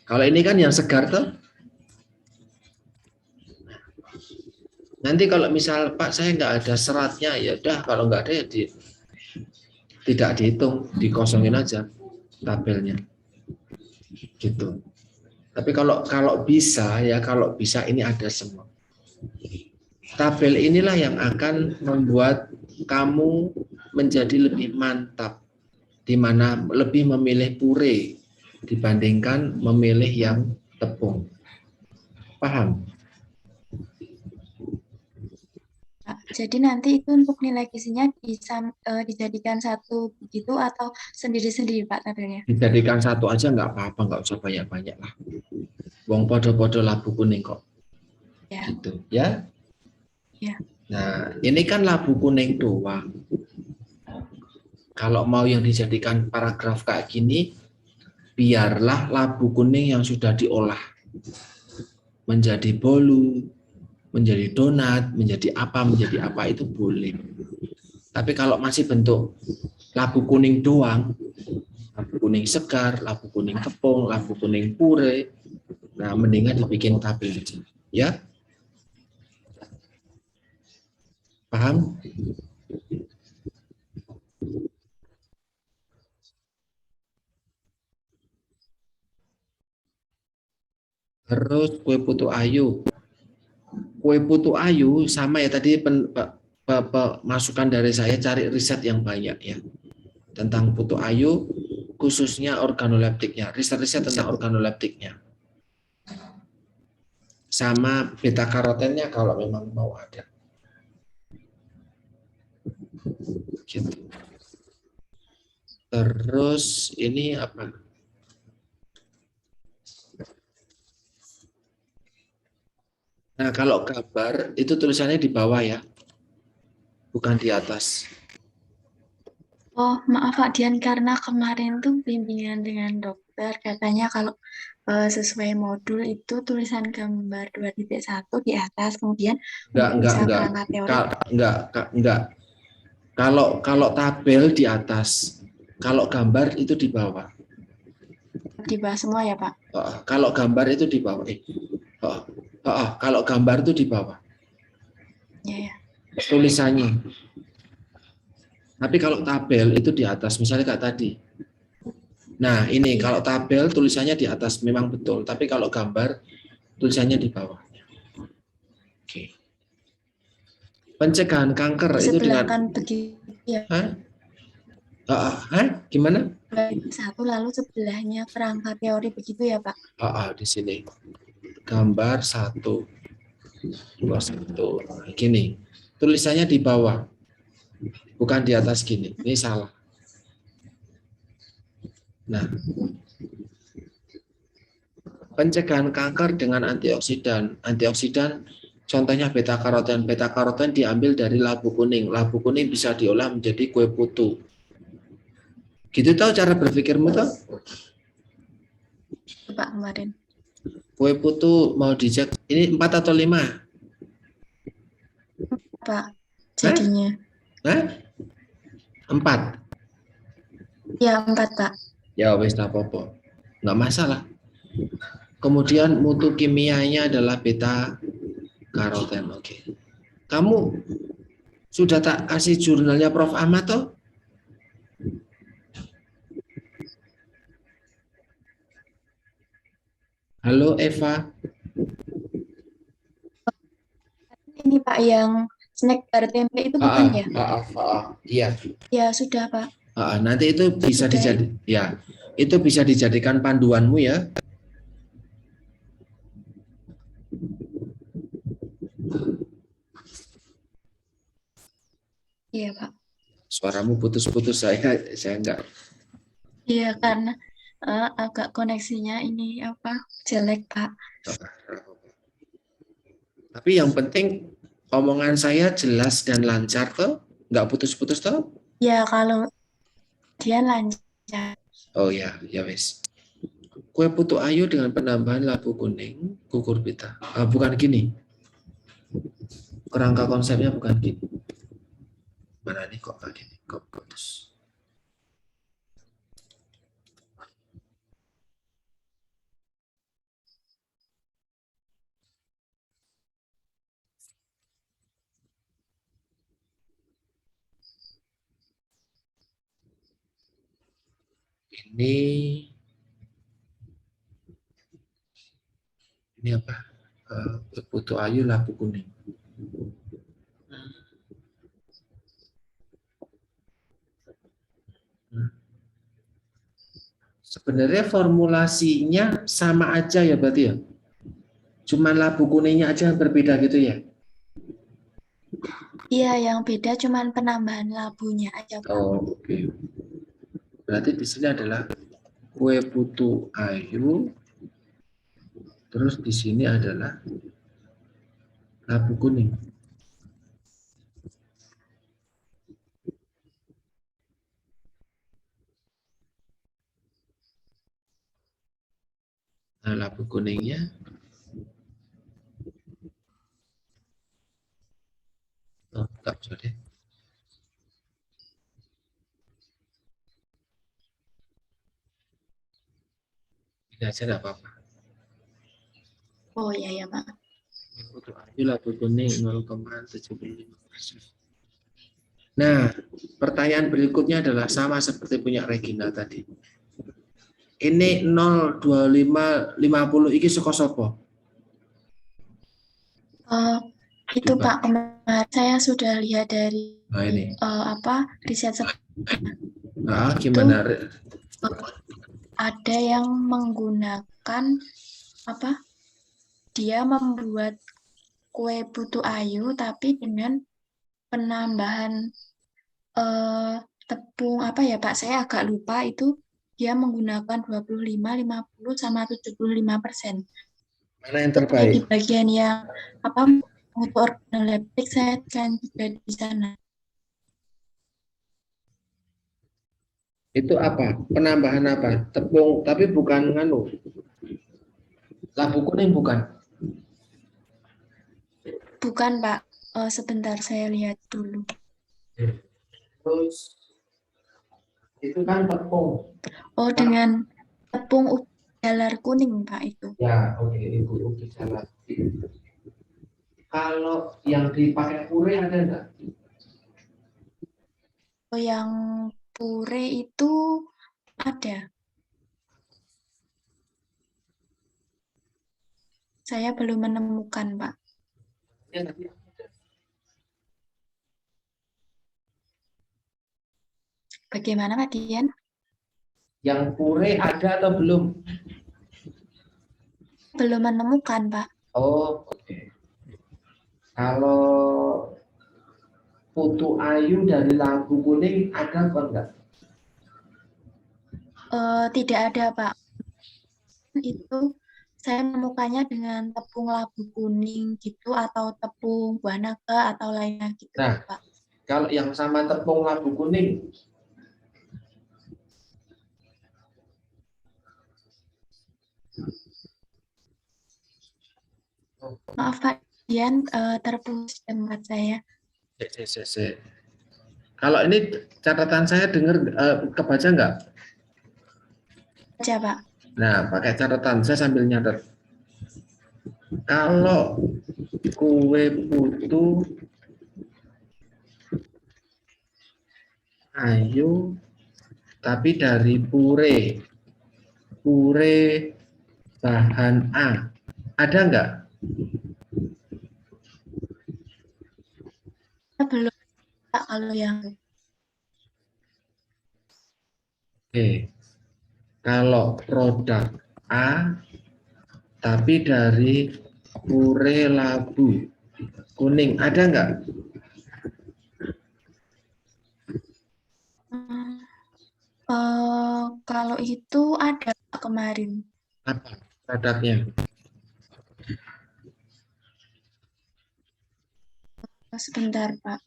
Speaker 2: Kalau ini kan yang segar tuh. Nanti kalau misal Pak saya nggak ada seratnya, ya udah kalau nggak ada ya tidak dihitung, dikosongin aja tabelnya. Gitu. Tapi kalau bisa ya kalau bisa ini ada semua. Tabel inilah yang akan membuat kamu menjadi lebih mantap, di mana lebih memilih pure dibandingkan memilih yang tepung. Paham?
Speaker 1: Jadi nanti itu untuk nilai gizinya dijadikan satu begitu atau sendiri-sendiri Pak tabelnya?
Speaker 2: Dijadikan satu aja nggak apa-apa, nggak usah banyak-banyak lah. Wong podo-podo labu kuning kok.
Speaker 1: Ya.
Speaker 2: Gitu ya.
Speaker 1: Ya.
Speaker 2: Nah, ini kan labu kuning doang. Kalau mau yang dijadikan paragraf kayak gini, biarlah labu kuning yang sudah diolah menjadi bolu, menjadi donat, menjadi apa itu boleh. Tapi kalau masih bentuk labu kuning doang, labu kuning segar, labu kuning tepung, labu kuning pure, nah mendingan dibikin tabel aja. Ya? Paham? Terus kue putu ayu. Kue putu ayu sama ya tadi masukan dari saya, cari riset yang banyak ya tentang putu ayu, khususnya organoleptiknya, riset-riset tentang organoleptiknya sama beta karotennya kalau memang mau ada gitu. Terus ini apa, nah kalau gambar itu tulisannya di bawah ya, bukan di atas.
Speaker 1: Oh, maaf Pak Dian, karena kemarin tuh bimbingan dengan dokter, katanya kalau sesuai modul itu tulisan gambar 2.1 di atas, kemudian untuk bisa perangkat teori
Speaker 2: enggak. Kalau tabel di atas, kalau gambar itu di bawah.
Speaker 1: dibahas semua ya Pak?
Speaker 2: Kalau gambar itu di bawah. Kalau gambar itu di bawah.
Speaker 1: Ya, ya.
Speaker 2: Tulisannya. Tapi kalau tabel itu di atas, misalnya kayak tadi. Nah, ini kalau tabel tulisannya di atas memang betul, tapi kalau gambar tulisannya di bawah. Oke. Pencegahan kanker itu dengan
Speaker 1: begitu ya.
Speaker 2: Gimana?
Speaker 1: Satu lalu sebelahnya perangkat teori begitu ya Pak?
Speaker 2: Di sini. Gambar 1, 2, 1. Gini. Tulisannya di bawah. Bukan di atas gini. Ini salah. Nah, pencegahan kanker dengan antioksidan. Antioksidan contohnya beta karoten. Beta karoten diambil dari labu kuning. Labu kuning bisa diolah menjadi kue putu. Gitu tahu cara berpikirmu tuh?
Speaker 1: Pak kemarin.
Speaker 2: Kue putu mau dicek ini 4 atau 5?
Speaker 1: Pak, jadinya.
Speaker 2: 4?
Speaker 1: Ya, 4 Pak.
Speaker 2: Ya wis apa-apa. Nggak masalah. Kemudian mutu kimianya adalah beta karoten. Oke. Kamu sudah tak kasih jurnalnya Prof. Ahmad toh? Halo Eva.
Speaker 1: Ini Pak yang snack bar tempe itu bukan ya?
Speaker 2: Iya.
Speaker 1: Ya, sudah Pak.
Speaker 2: Nanti itu bisa itu bisa dijadikan panduanmu ya.
Speaker 1: Iya Pak.
Speaker 2: Suaramu putus-putus, saya enggak.
Speaker 1: Iya, karena agak koneksinya ini jelek Pak.
Speaker 2: Tapi yang penting omongan saya jelas dan lancar toh, nggak putus-putus toh?
Speaker 1: Ya, kalau dia lancar.
Speaker 2: Oh ya, ya wes. Kue putu ayu dengan penambahan labu kuning, gugur pita. Bukan gini. Kerangka konsepnya bukan gini. Mana nih kok lagi nih? Kok putus? Ini apa? Putu Ayu Labu Kuning. Sebenarnya formulasinya sama aja ya berarti ya. Cuman labu kuningnya aja yang berbeda gitu ya.
Speaker 1: Iya, yang beda cuman penambahan labunya aja, Pak.
Speaker 2: Oh, oke. Berarti di sini adalah kue putu ayu, terus di sini adalah labu kuning. Nah, labu kuningnya, oh, tak bisa deh. Ini aja nggak apa-apa.
Speaker 1: Oh iya ya, Pak.
Speaker 2: Kue putu ayu labu kuning 0,75%. Nah, pertanyaan berikutnya adalah sama seperti punya Regina tadi. Ini 0,2550 iki saka sapa?
Speaker 1: Eh, itu
Speaker 2: Coba.
Speaker 1: Pak, kemarin saya sudah lihat dari
Speaker 2: Nah, ini.
Speaker 1: riset
Speaker 2: Nah,
Speaker 1: itu
Speaker 2: gimana?
Speaker 1: ada yang menggunakan apa? Dia membuat kue putu ayu tapi dengan penambahan eh, tepung apa ya Pak? Saya agak lupa itu dia menggunakan 25, 50 sama 75%.
Speaker 2: Mana yang
Speaker 1: Itu ada di
Speaker 2: terbaik?
Speaker 1: bagian yang apa? Mutu organoleptik saya kan juga di sana.
Speaker 2: Itu apa? Penambahan apa? Tepung, tapi bukan nganu. Labu kuning bukan.
Speaker 1: Bukan Pak. Sebentar saya lihat dulu.
Speaker 2: Terus itu kan tepung.
Speaker 1: Oh, dengan tepung jalar kuning Pak itu.
Speaker 2: Ya, oke, Ibu ubi jalan. Kalau yang dipakai pure ada enggak?
Speaker 1: Oh, yang pure itu ada. Saya belum menemukan Pak.
Speaker 2: Ya, tapi
Speaker 1: Bagaimana Pak Dian?
Speaker 2: yang pure ada atau belum?
Speaker 1: Belum menemukan Pak.
Speaker 2: Oh, oke. Kalau putu ayu dari labu kuning ada apa enggak?
Speaker 1: Tidak ada Pak. Itu saya menemukannya dengan tepung labu kuning gitu atau tepung buah naga atau lainnya gitu
Speaker 2: Nah,
Speaker 1: Pak.
Speaker 2: kalau yang sama tepung labu kuning,
Speaker 1: Maaf Pak Dian, terputus tempat saya.
Speaker 2: kalau ini catatan saya dengar kebaca enggak?
Speaker 1: Aja Pak.
Speaker 2: Nah, pakai catatan saya sambil nyatet. Kalau kue putu ayu tapi dari pure bahan A, ada enggak?
Speaker 1: Saya belum Pak kalau yang
Speaker 2: Oke, kalau produk A tapi dari pure labu kuning, ada enggak?
Speaker 1: Hmm, kalau itu ada Pak, kemarin.
Speaker 2: Apa produknya?
Speaker 1: Sebentar Pak.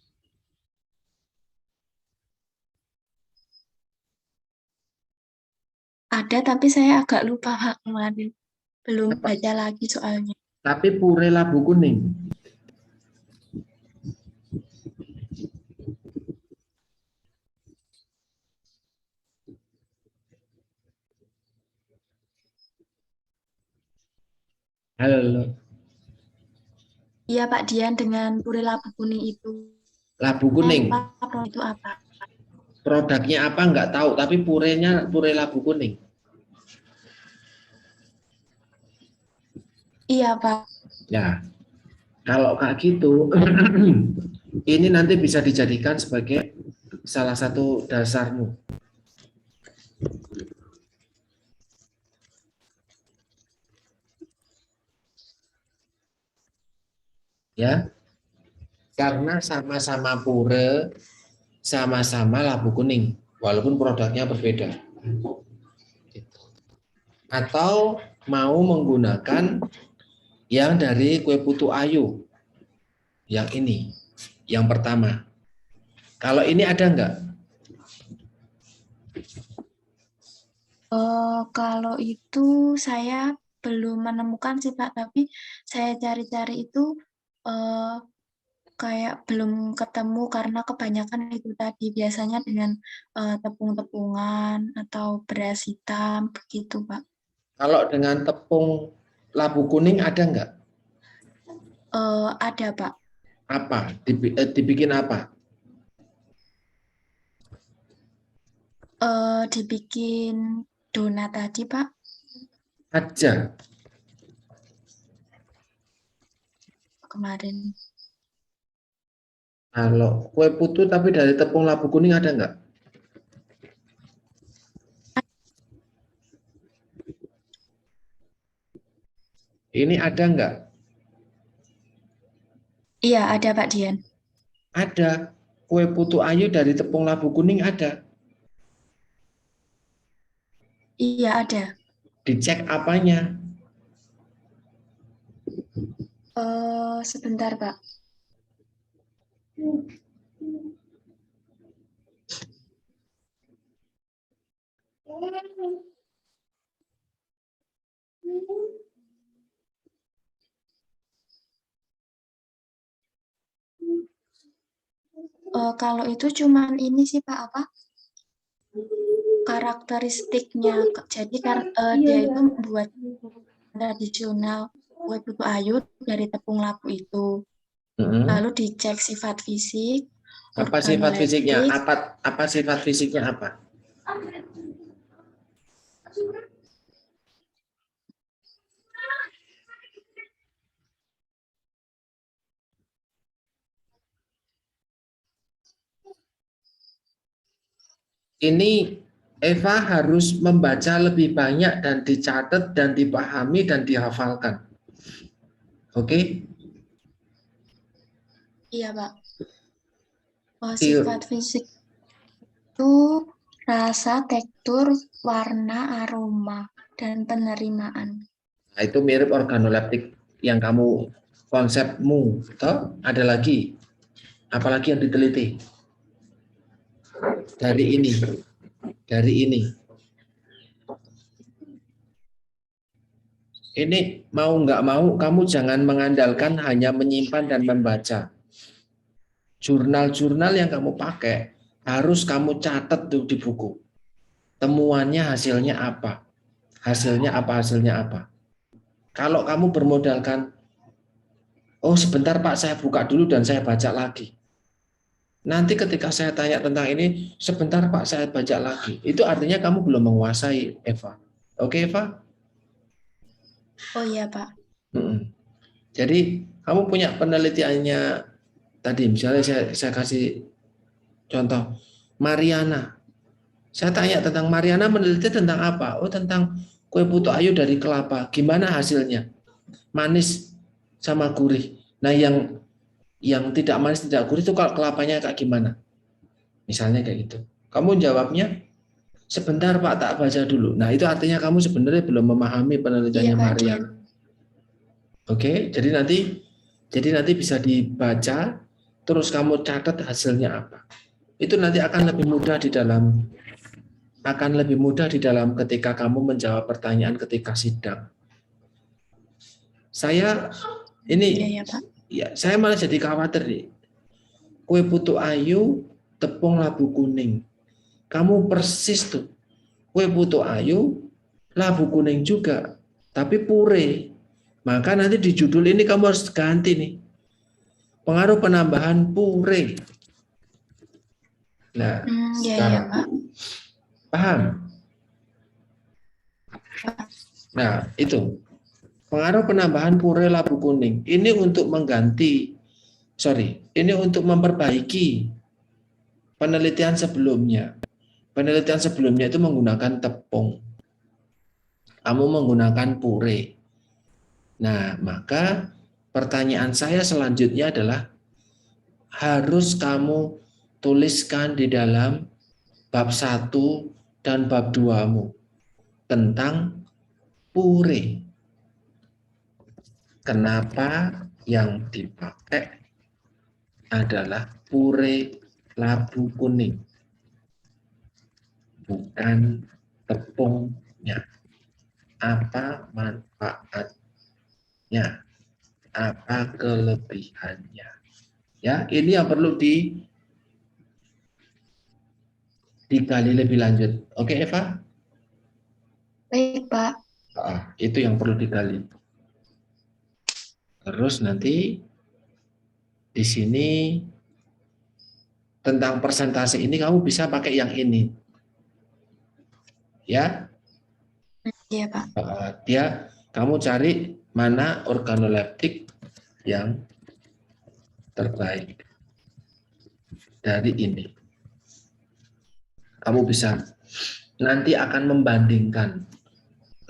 Speaker 1: Ada tapi saya agak lupa Pak kemarin. Belum baca lagi soalnya.
Speaker 2: Tapi pure labu kuning. Halo,
Speaker 1: Iya Pak Dian, dengan puri labu kuning itu.
Speaker 2: labu
Speaker 1: Saya
Speaker 2: kuning.
Speaker 1: lupa produk itu apa.
Speaker 2: Produknya apa nggak tahu, tapi purenya pure labu kuning.
Speaker 1: Iya Pak.
Speaker 2: Ya, kalau kayak gitu, ini nanti bisa dijadikan sebagai salah satu dasarmu. Ya, karena sama-sama pure, sama-sama labu kuning, walaupun produknya berbeda. Atau mau menggunakan yang dari kue putu ayu, yang ini, yang pertama. Kalau ini ada enggak?
Speaker 1: Kalau itu saya belum menemukan sih Pak, tapi saya cari-cari itu eh, kayak belum ketemu karena kebanyakan itu tadi biasanya dengan tepung-tepungan atau beras hitam begitu Pak.
Speaker 2: Kalau dengan tepung labu kuning ada enggak?
Speaker 1: Ada Pak.
Speaker 2: Apa? Dibikin apa?
Speaker 1: Dibikin donat tadi Pak
Speaker 2: Aja.
Speaker 1: kemarin.
Speaker 2: Kalau kue putu tapi dari tepung labu kuning ada enggak? Ini ada enggak?
Speaker 1: Iya ada Pak Dian.
Speaker 2: Ada. Kue putu ayu dari tepung labu kuning ada.
Speaker 1: Iya ada.
Speaker 2: Dicek apanya?
Speaker 1: Sebentar Pak. Kalau itu cuman ini sih Pak apa? Karakteristiknya. Jadi dia itu membuat tradisional kue putu ayu dari tepung labu itu.
Speaker 2: Mm-mm.
Speaker 1: Lalu dicek sifat fisik,
Speaker 2: Apa sifat fisiknya?
Speaker 1: organoleptik.
Speaker 2: Apa sifat fisiknya apa? Ini Eva harus membaca lebih banyak dan dicatat dan dipahami dan dihafalkan. Oke?
Speaker 1: Iya Pak.
Speaker 2: Ti-
Speaker 1: Sifat fisik itu rasa, tekstur, warna, aroma, dan penerimaan.
Speaker 2: Nah, itu mirip organoleptik yang kamu konsepmu. Toh, ada lagi. Apalagi yang diteliti dari ini. Dari ini. Ini mau nggak mau kamu jangan mengandalkan hanya menyimpan dan membaca. Jurnal-jurnal yang kamu pakai harus kamu catat tuh di buku. Temuannya hasilnya apa? Hasilnya apa? Hasilnya apa? Kalau kamu bermodalkan, oh sebentar Pak saya buka dulu dan saya baca lagi. Nanti ketika saya tanya tentang ini, sebentar Pak saya baca lagi. Itu artinya kamu belum menguasai Eva. Oke Eva?
Speaker 1: Oh iya Pak.
Speaker 2: Jadi kamu punya penelitiannya tadi, misalnya saya kasih contoh, Mariana. Saya tanya tentang Mariana meneliti tentang apa? Oh tentang kue putu ayu dari kelapa. Gimana hasilnya? Manis sama gurih. Nah yang tidak manis tidak gurih itu kalau kelapanya kayak gimana? Misalnya kayak gitu. Kamu jawabnya sebentar Pak tak baca dulu. Nah itu artinya kamu sebenarnya belum memahami
Speaker 1: Iya
Speaker 2: penelitiannya
Speaker 1: Pak Dian.
Speaker 2: Mariana. Oke, jadi nanti bisa dibaca, terus kamu catat hasilnya apa. Itu nanti akan lebih mudah di dalam ketika kamu menjawab pertanyaan ketika sidang. Saya
Speaker 1: Iya
Speaker 2: ini
Speaker 1: ya Pak.
Speaker 2: ya saya malah jadi khawatir nih. Kue putu ayu, tepung labu kuning. Kamu persis tuh. Kue putu ayu, labu kuning juga, tapi pure. Maka nanti di judul ini kamu harus ganti nih. Pengaruh penambahan pure. Nah,
Speaker 1: Ya ya
Speaker 2: sekarang
Speaker 1: Pak.
Speaker 2: paham? Nah, itu pengaruh penambahan pure labu kuning. Ini untuk mengganti, ini untuk memperbaiki penelitian sebelumnya. Penelitian sebelumnya itu menggunakan tepung. Kamu menggunakan pure. Nah, maka pertanyaan saya selanjutnya adalah harus kamu tuliskan di dalam bab 1 dan bab 2-mu tentang pure. Kenapa yang dipakai adalah pure labu kuning, bukan tepungnya. Apa manfaatnya? Apa kelebihannya? Ya, ini yang perlu digali lebih lanjut. Oke, Eva?
Speaker 1: Baik Pak.
Speaker 2: Itu yang perlu digali. Terus nanti di sini tentang persentase ini kamu bisa pakai yang ini. Ya,
Speaker 1: Iya Pak.
Speaker 2: kamu cari mana organoleptik yang terbaik dari ini. Kamu bisa nanti akan membandingkan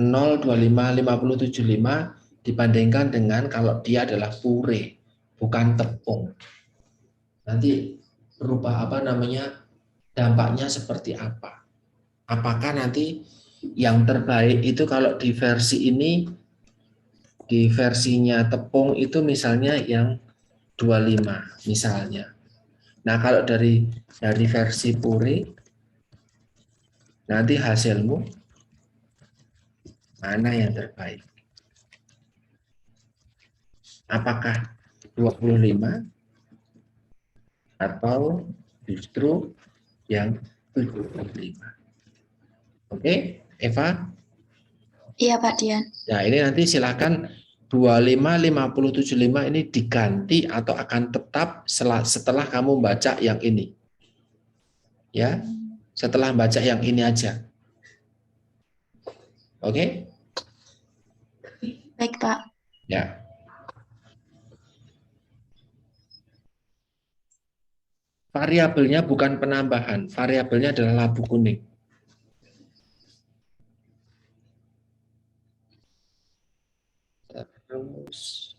Speaker 2: 025 5075 dibandingkan dengan kalau dia adalah pure, bukan tepung. Nanti berupa apa namanya, dampaknya seperti apa? Apakah nanti yang terbaik itu kalau di versi ini, di versinya tepung itu misalnya yang 25 misalnya. Nah, kalau dari versi pure nanti hasilmu mana yang terbaik? Apakah 25 atau justru yang 75? Oke, Eva?
Speaker 1: Iya Pak Dian.
Speaker 2: Nah, ini nanti silakan 25, 50, 75 ini diganti atau akan tetap setelah kamu baca yang ini. Ya, setelah baca yang ini aja. Oke?
Speaker 1: Baik Pak.
Speaker 2: Ya. Variabelnya bukan penambahan, variabelnya adalah labu kuning. Terus,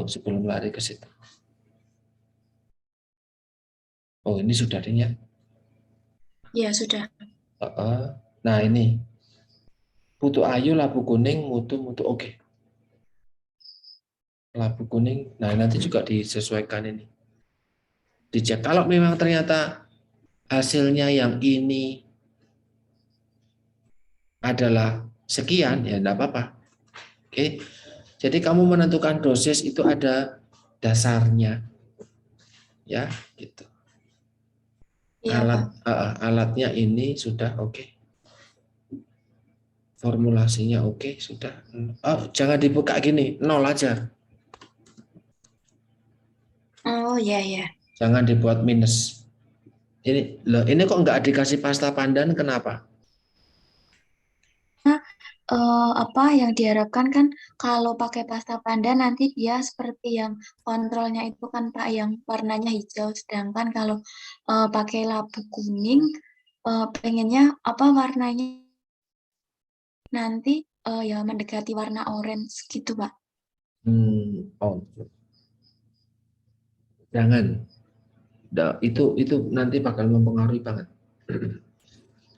Speaker 2: sebelum lari ke situ. Oh, ini sudah ya.
Speaker 1: Iya sudah.
Speaker 2: Nah, ini putu ayu, labu kuning, mutu oke. Labu kuning, nah nanti juga disesuaikan ini. Dicek kalau memang ternyata hasilnya yang ini adalah sekian, ya enggak apa-apa. Oke. Jadi kamu menentukan dosis itu ada dasarnya. Ya, gitu.
Speaker 1: Iya Pak.
Speaker 2: Alatnya ini sudah oke. Formulasinya oke, sudah. Oh, jangan dibuka gini, nol aja.
Speaker 1: Oh iya ya.
Speaker 2: Jangan dibuat minus. Ini kok nggak dikasih pasta pandan, kenapa?
Speaker 1: Nah, apa yang diharapkan kan kalau pakai pasta panda nanti dia seperti yang kontrolnya itu kan Pak yang warnanya hijau, sedangkan kalau pakai labu kuning pengennya apa warnanya nanti ya mendekati warna orange gitu Pak.
Speaker 2: Oh, jangan. Itu nanti bakal mempengaruhi banget.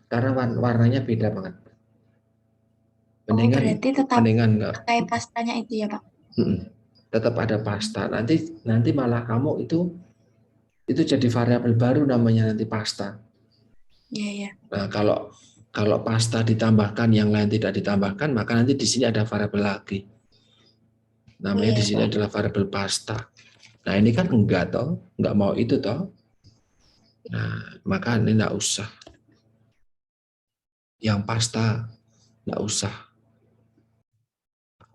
Speaker 2: Karena warnanya beda banget.
Speaker 1: Oh
Speaker 2: Mendingan
Speaker 1: berarti tetap
Speaker 2: mendingan enggak.
Speaker 1: pakai pastanya itu ya Pak.
Speaker 2: Tetap ada pasta. Nanti malah kamu itu jadi variabel baru namanya nanti pasta.
Speaker 1: Iya ya.
Speaker 2: Nah, kalau pasta ditambahkan yang lain tidak ditambahkan, maka nanti di sini ada variabel lagi.
Speaker 1: Oh
Speaker 2: Namanya di
Speaker 1: iya
Speaker 2: sini
Speaker 1: Pak.
Speaker 2: adalah variabel pasta. Nah, ini kan enggak toh, enggak mau itu toh. Nah, maka ini enggak usah. Yang pasta enggak usah.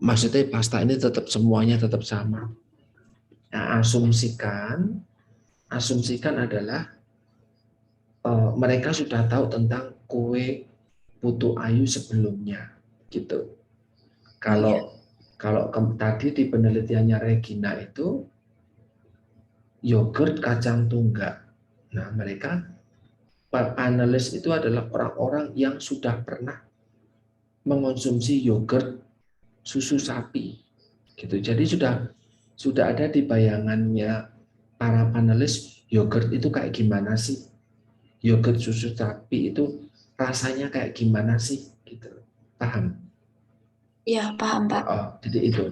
Speaker 2: Maksudnya pasta ini tetap semuanya tetap sama. Nah, asumsikan adalah mereka sudah tahu tentang kue putu ayu sebelumnya, gitu.
Speaker 1: Oh ya.
Speaker 2: Kalau kalau tadi di penelitiannya Regina itu yogurt kacang tunggak. Nah, mereka panelis itu adalah orang-orang yang sudah pernah mengonsumsi yogurt susu sapi, gitu. Jadi sudah ada di bayangannya para panelis yogurt itu kayak gimana sih? Yogurt susu sapi itu rasanya kayak gimana sih? Gitu. Paham?
Speaker 1: Iya, paham, Pak.
Speaker 2: Oh, jadi itu.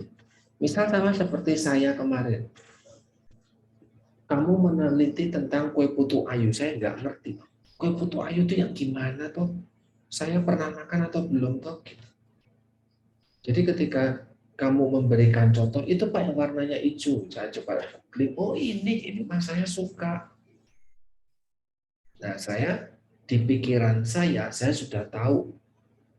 Speaker 2: Misal sama seperti saya kemarin, kamu meneliti tentang kue putu ayu, saya nggak ngerti. Kue putu ayu itu yang gimana toh? Saya pernah makan atau belum toh? Gitu. Jadi ketika kamu memberikan contoh, itu Pak yang warnanya hijau. Saya coba klik, oh ini Mas saya suka. Nah, di pikiran saya sudah tahu,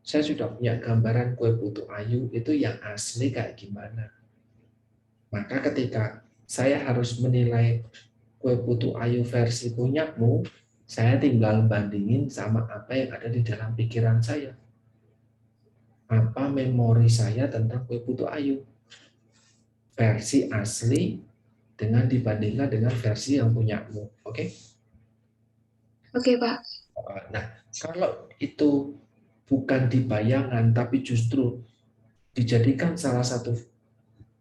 Speaker 2: saya sudah punya gambaran kue putu ayu itu yang asli kayak gimana. Maka ketika saya harus menilai kue putu ayu versi punyamu, saya tinggal bandingin sama apa yang ada di dalam pikiran saya. Apa memori saya tentang kue putu ayu. Versi asli dengan dibandingkan dengan versi yang punyamu. Oke?
Speaker 1: Oke, Pak.
Speaker 2: Nah, kalau itu bukan di bayangan, tapi justru dijadikan salah satu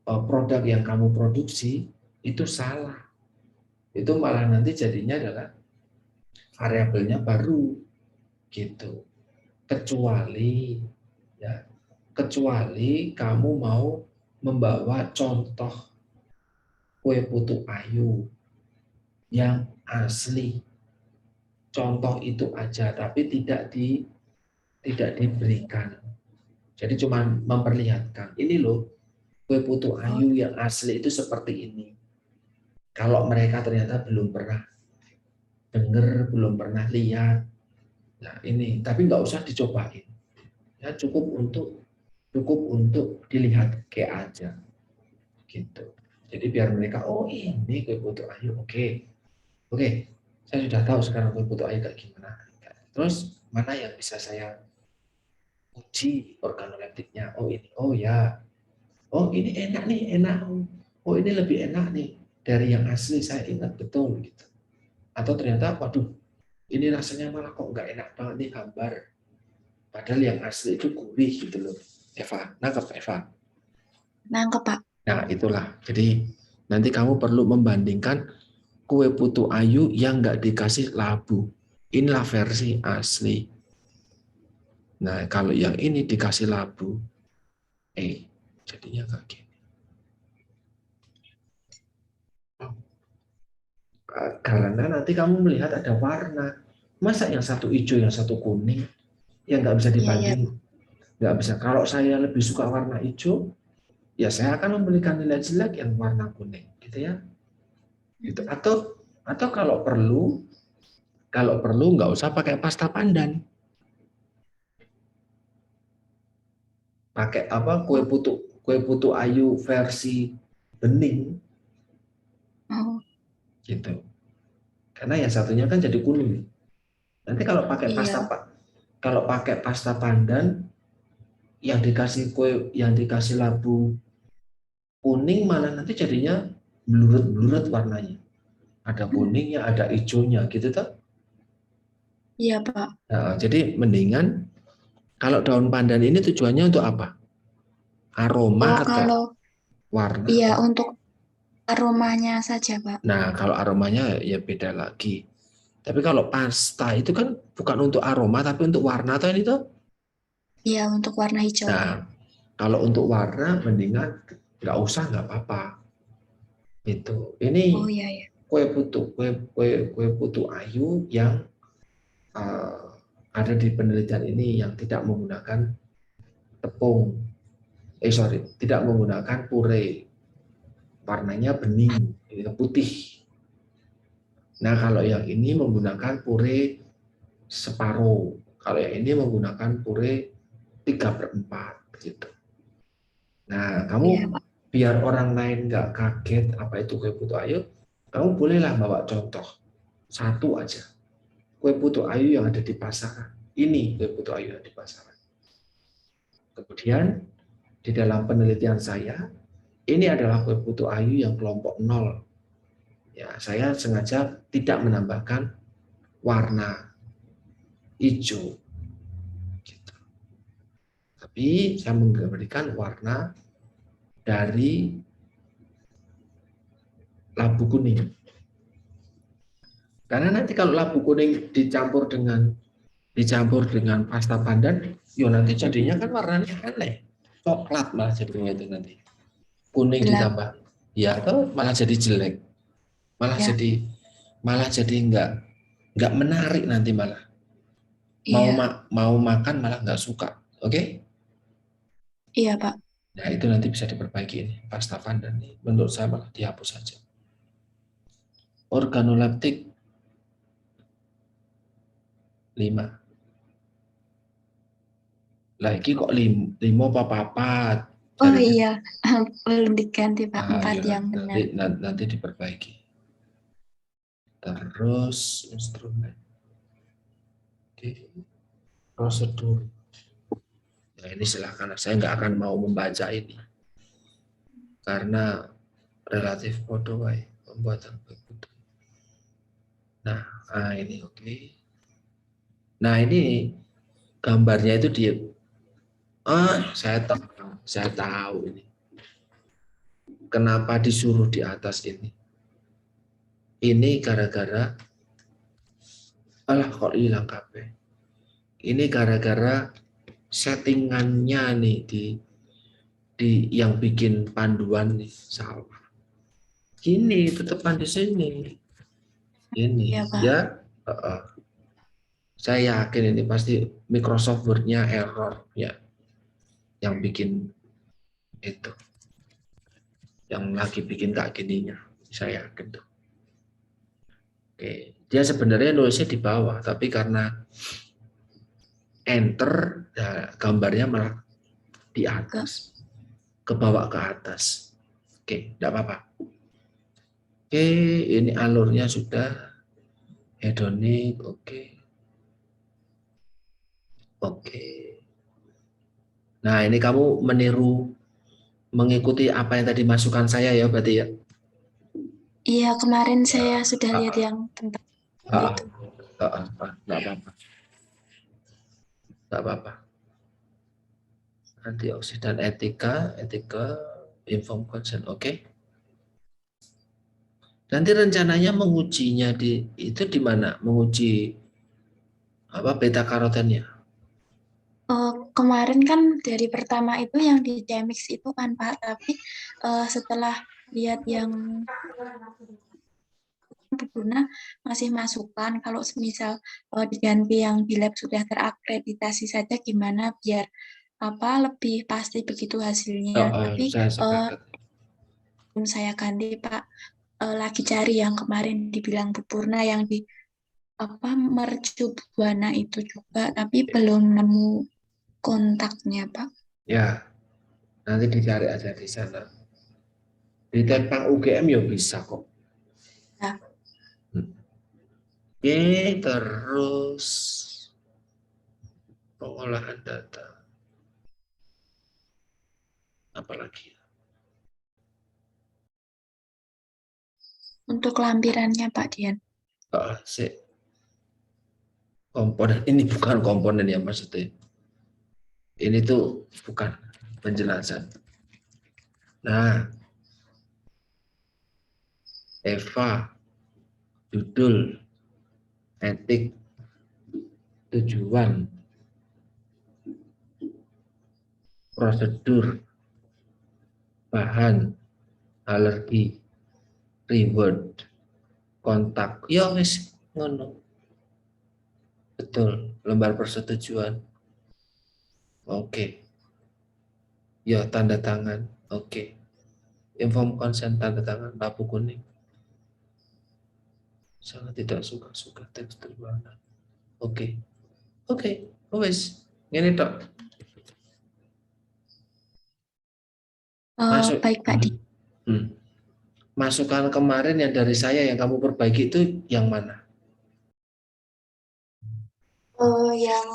Speaker 2: produk yang kamu produksi, itu salah. Itu malah nanti jadinya adalah variabelnya baru, gitu. Kecuali ya, kecuali kamu mau membawa contoh kue putu ayu yang asli. Contoh itu aja, tapi tidak diberikan. Jadi cuma memperlihatkan, ini loh kue putu
Speaker 1: Oh,
Speaker 2: ayu yang asli itu seperti ini. Kalau mereka ternyata belum pernah dengar, belum pernah lihat, nah ini, tapi nggak usah dicobain. Ya cukup untuk dilihat kayak aja, gitu. Jadi biar mereka, oh ini kue putu ayu, oke, saya sudah tahu sekarang kue putu ayu kayak gimana. Terus mana yang bisa saya uji organoleptiknya? Oh ini, oh ya, oh ini enak nih, enak. Oh ini lebih enak nih dari yang asli, saya ingat betul gitu. Atau ternyata, waduh, ini rasanya malah kok nggak enak banget nih, hambar. Padahal yang asli itu gurih gitu loh. Eva, nangkep Eva.
Speaker 1: nangkep, Pak.
Speaker 2: Nah itulah. Jadi nanti kamu perlu membandingkan kue putu ayu yang nggak dikasih labu. Inilah versi asli. Nah kalau yang ini dikasih labu, jadinya kayak gini. Karena nanti kamu melihat ada warna. Masa yang satu hijau, yang satu kuning, yang nggak bisa
Speaker 1: Iya, iya.
Speaker 2: dibanding. Nggak bisa. Kalau saya lebih suka warna hijau, ya saya akan memberikan nilai jelek yang warna kuning, gitu ya. Gitu. Atau kalau perlu nggak usah pakai pasta pandan. Pakai apa?
Speaker 1: Oh,
Speaker 2: Kue putu ayu versi bening,
Speaker 1: oh,
Speaker 2: gitu. Karena yang satunya kan jadi kuning. Nanti
Speaker 1: iya.
Speaker 2: kalau pakai pasta pandan yang dikasih labu kuning, malah nanti jadinya blurut-blurut warnanya. Ada kuningnya, ada hijaunya, gitu tuh.
Speaker 1: Iya, Pak.
Speaker 2: Nah, jadi mendingan kalau daun pandan ini tujuannya untuk apa? Aroma
Speaker 1: Oh,
Speaker 2: atau
Speaker 1: kalau
Speaker 2: warna
Speaker 1: iya
Speaker 2: atau?
Speaker 1: untuk aromanya saja, Pak.
Speaker 2: Nah, kalau aromanya ya beda lagi. Tapi kalau pasta itu kan bukan untuk aroma tapi untuk warna atau ini tuh.
Speaker 1: Iya, untuk warna hijau.
Speaker 2: Nah, kalau untuk warna mendingan nggak usah, nggak apa-apa. Itu. Ini
Speaker 1: Oh, iya, iya.
Speaker 2: kue putu ayu yang uh, ada di penelitian ini yang tidak menggunakan tepung. Tidak menggunakan puree. Warnanya bening, putih. Nah, kalau yang ini menggunakan puree separuh. Kalau yang ini menggunakan puree 3/4 gitu. Nah, kamu
Speaker 1: Iya, Pak.
Speaker 2: biar orang lain nggak kaget apa itu kue putu ayu, kamu bolehlah bawa contoh satu aja kue putu ayu yang ada di pasaran. Ini kue putu ayu yang di pasaran. Kemudian di dalam penelitian saya, ini adalah kue putu ayu yang kelompok nol. Ya, saya sengaja tidak menambahkan warna hijau, gitu. Tapi saya memberikan warna dari labu kuning. Karena nanti kalau labu kuning dicampur dengan pasta pandan, yo nanti jadinya kan warnanya aneh. Coklat malah jadinya itu nanti. Kuning
Speaker 1: Gelap.
Speaker 2: ditambah, ya atau malah jadi jelek. Malah
Speaker 1: Ya,
Speaker 2: jadi malah jadi nggak menarik nanti malah.
Speaker 1: iya.
Speaker 2: Mau makan malah nggak suka. Oke? Okay?
Speaker 1: Iya, Pak.
Speaker 2: Nah, itu nanti bisa diperbaiki ini. Pasta pandan ini menurut saya malah dihapus saja. Organoleptik 5. Lagi kok limo apa papat?
Speaker 1: Oh
Speaker 2: Jarinya.
Speaker 1: iya, belum diganti, Pak.
Speaker 2: Ah,
Speaker 1: 4
Speaker 2: ya,
Speaker 1: yang
Speaker 2: nanti,
Speaker 1: benar.
Speaker 2: nanti diperbaiki. Terus instrumen. Oke. Prosedur. Nah, ini silakan. Saya nggak akan mau membaca ini. Karena relatif bodoh pembuatan buku. Nah, ini oke. Nah, ini gambarnya itu dia. Saya tahu ini. Kenapa disuruh di atas ini? Ini gara-gara, alah kok hilang KB. Ini gara-gara settingannya nih di yang bikin panduan nih salah. Gini, tetepan di sini. Ini
Speaker 1: Iya, Pak.
Speaker 2: ya, saya yakin ini pasti Microsoft Word-nya error ya, yang bikin itu, yang lagi bikin kayak gininya. Saya yakin tuh. Oke, dia sebenarnya nulisnya di bawah, tapi karena enter, ya, gambarnya malah di
Speaker 1: Enggak.
Speaker 2: atas, ke bawah ke atas. Oke, tidak apa-apa. Oke, ini alurnya sudah hedonik. Oke, oke. Nah, ini kamu mengikuti apa yang tadi masukan saya ya, berarti ya.
Speaker 1: Iya, kemarin
Speaker 2: Ya,
Speaker 1: saya sudah lihat
Speaker 2: ah,
Speaker 1: yang tentang
Speaker 2: ah,
Speaker 1: itu.
Speaker 2: nggak apa-apa, nggak apa-apa. Antioksidan etika, etika, inform consent, oke. Nanti rencananya mengujinya itu di mana? Menguji apa beta karotennya?
Speaker 1: Kemarin kan dari pertama itu yang di Demix itu kan, Pak. Tapi setelah lihat yang berguna masih masukan kalau semisal diganti yang di lab sudah terakreditasi saja gimana biar apa lebih pasti begitu hasilnya. Tapi
Speaker 2: Saya
Speaker 1: eh,
Speaker 2: sepakat.
Speaker 1: belum saya ganti, Pak. Lagi cari yang kemarin dibilang Bu Purna yang di apa mercu buana itu juga, tapi belum nemu kontaknya, Pak.
Speaker 2: Ya, nanti dicari aja di sana. Di Tempang UGM ya bisa kok.
Speaker 1: Ya,
Speaker 2: Oke, terus pengolahan data. Apalagi?
Speaker 1: untuk lampirannya, Pak Dian.
Speaker 2: Si komponen ini bukan komponen ya maksudnya. Ini tuh bukan penjelasan. Nah, Eva, judul, etik, tujuan, prosedur, bahan, alergi, reward, kontak. Ya wis ngono. Betul, lembar persetujuan. Oke. Ya tanda tangan. Oke. Inform consent tanda tangan lampu kuning. Sangat tidak suka-suka teks berwarna. Oke. Oke. Wes. Ini tok. Masuk.
Speaker 1: Baik Pak Di.
Speaker 2: Hmm. Masukan kemarin yang dari saya yang kamu perbaiki itu yang mana?
Speaker 1: Yang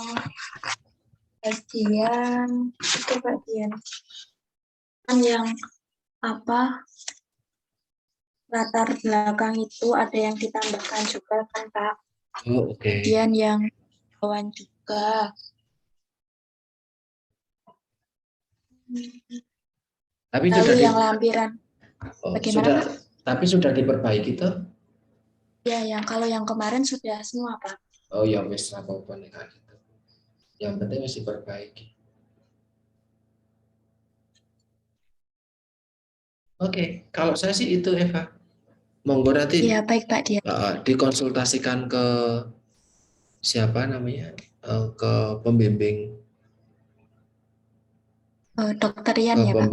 Speaker 1: bagian itu bagian kan yang apa latar belakang itu ada yang ditambahkan juga kan Pak.
Speaker 2: Oh, oke.
Speaker 1: Kemudian yang bawaan juga.
Speaker 2: Tapi
Speaker 1: Lalu
Speaker 2: sudah
Speaker 1: yang lampiran bagaimana
Speaker 2: sudah
Speaker 1: Pak?
Speaker 2: tapi sudah diperbaiki tuh.
Speaker 1: Ya, yang kalau yang kemarin sudah semua Pak.
Speaker 2: Oh ya wis apa-apa nih Kak, gitu. Yang penting masih diperbaiki. Oke, kalau saya sih itu Eva. Monggo nanti
Speaker 1: Iya, baik Pak Dia.
Speaker 2: dikonsultasikan ke siapa namanya, ke pembimbing,
Speaker 1: Dokter Rian ya Pak.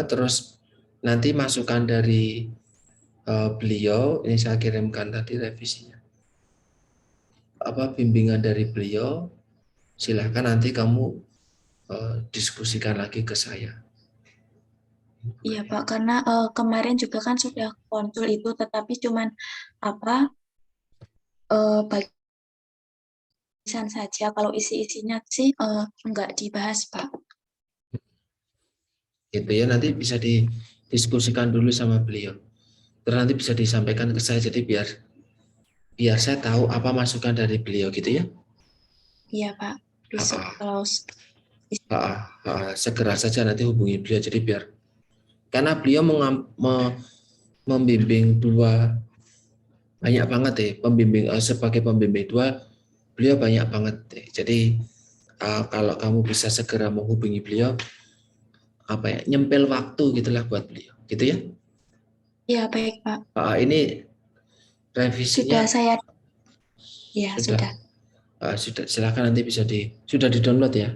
Speaker 2: terus nanti masukan dari beliau ini saya kirimkan tadi revisinya, apa bimbingan dari beliau, silahkan nanti kamu diskusikan lagi ke saya.
Speaker 1: Iya Pak, karena kemarin juga kan sudah konsul itu, tetapi cuman apa bagian saja. Kalau isi-isinya sih enggak dibahas Pak.
Speaker 2: Gitu ya, nanti bisa didiskusikan dulu sama beliau. Terus nanti bisa disampaikan ke saya, jadi biar biar saya tahu apa masukan dari beliau gitu ya.
Speaker 1: Iya Pak, besok
Speaker 2: Ah,
Speaker 1: kalau
Speaker 2: segera saja nanti hubungi beliau, jadi biar karena beliau membimbing dua banyak banget deh, pembimbing sebagai pembimbing dua beliau banyak banget deh. Jadi kalau kamu bisa segera menghubungi beliau, apa ya, nyempil waktu gitulah buat beliau gitu ya.
Speaker 1: iya baik Pak.
Speaker 2: Ini revisinya
Speaker 1: Sudah saya ya
Speaker 2: sudah,
Speaker 1: sudah.
Speaker 2: sudah, silakan nanti bisa sudah di download ya.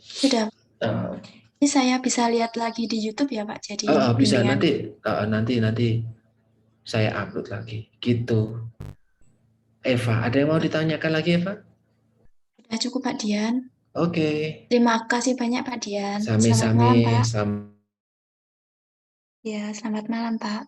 Speaker 1: Sudah.
Speaker 2: Oke.
Speaker 1: Ini saya bisa lihat lagi di YouTube ya Pak. Jadi
Speaker 2: Bisa
Speaker 1: bimbingan.
Speaker 2: nanti, nanti saya upload lagi gitu. Eva, ada yang mau ditanyakan lagi Eva?
Speaker 1: Sudah cukup Pak Dian.
Speaker 2: Oke,
Speaker 1: Terima kasih banyak Pak Dian. Selamat
Speaker 2: sami-sami,
Speaker 1: malam Pak.
Speaker 2: sama.
Speaker 1: Ya, selamat malam Pak.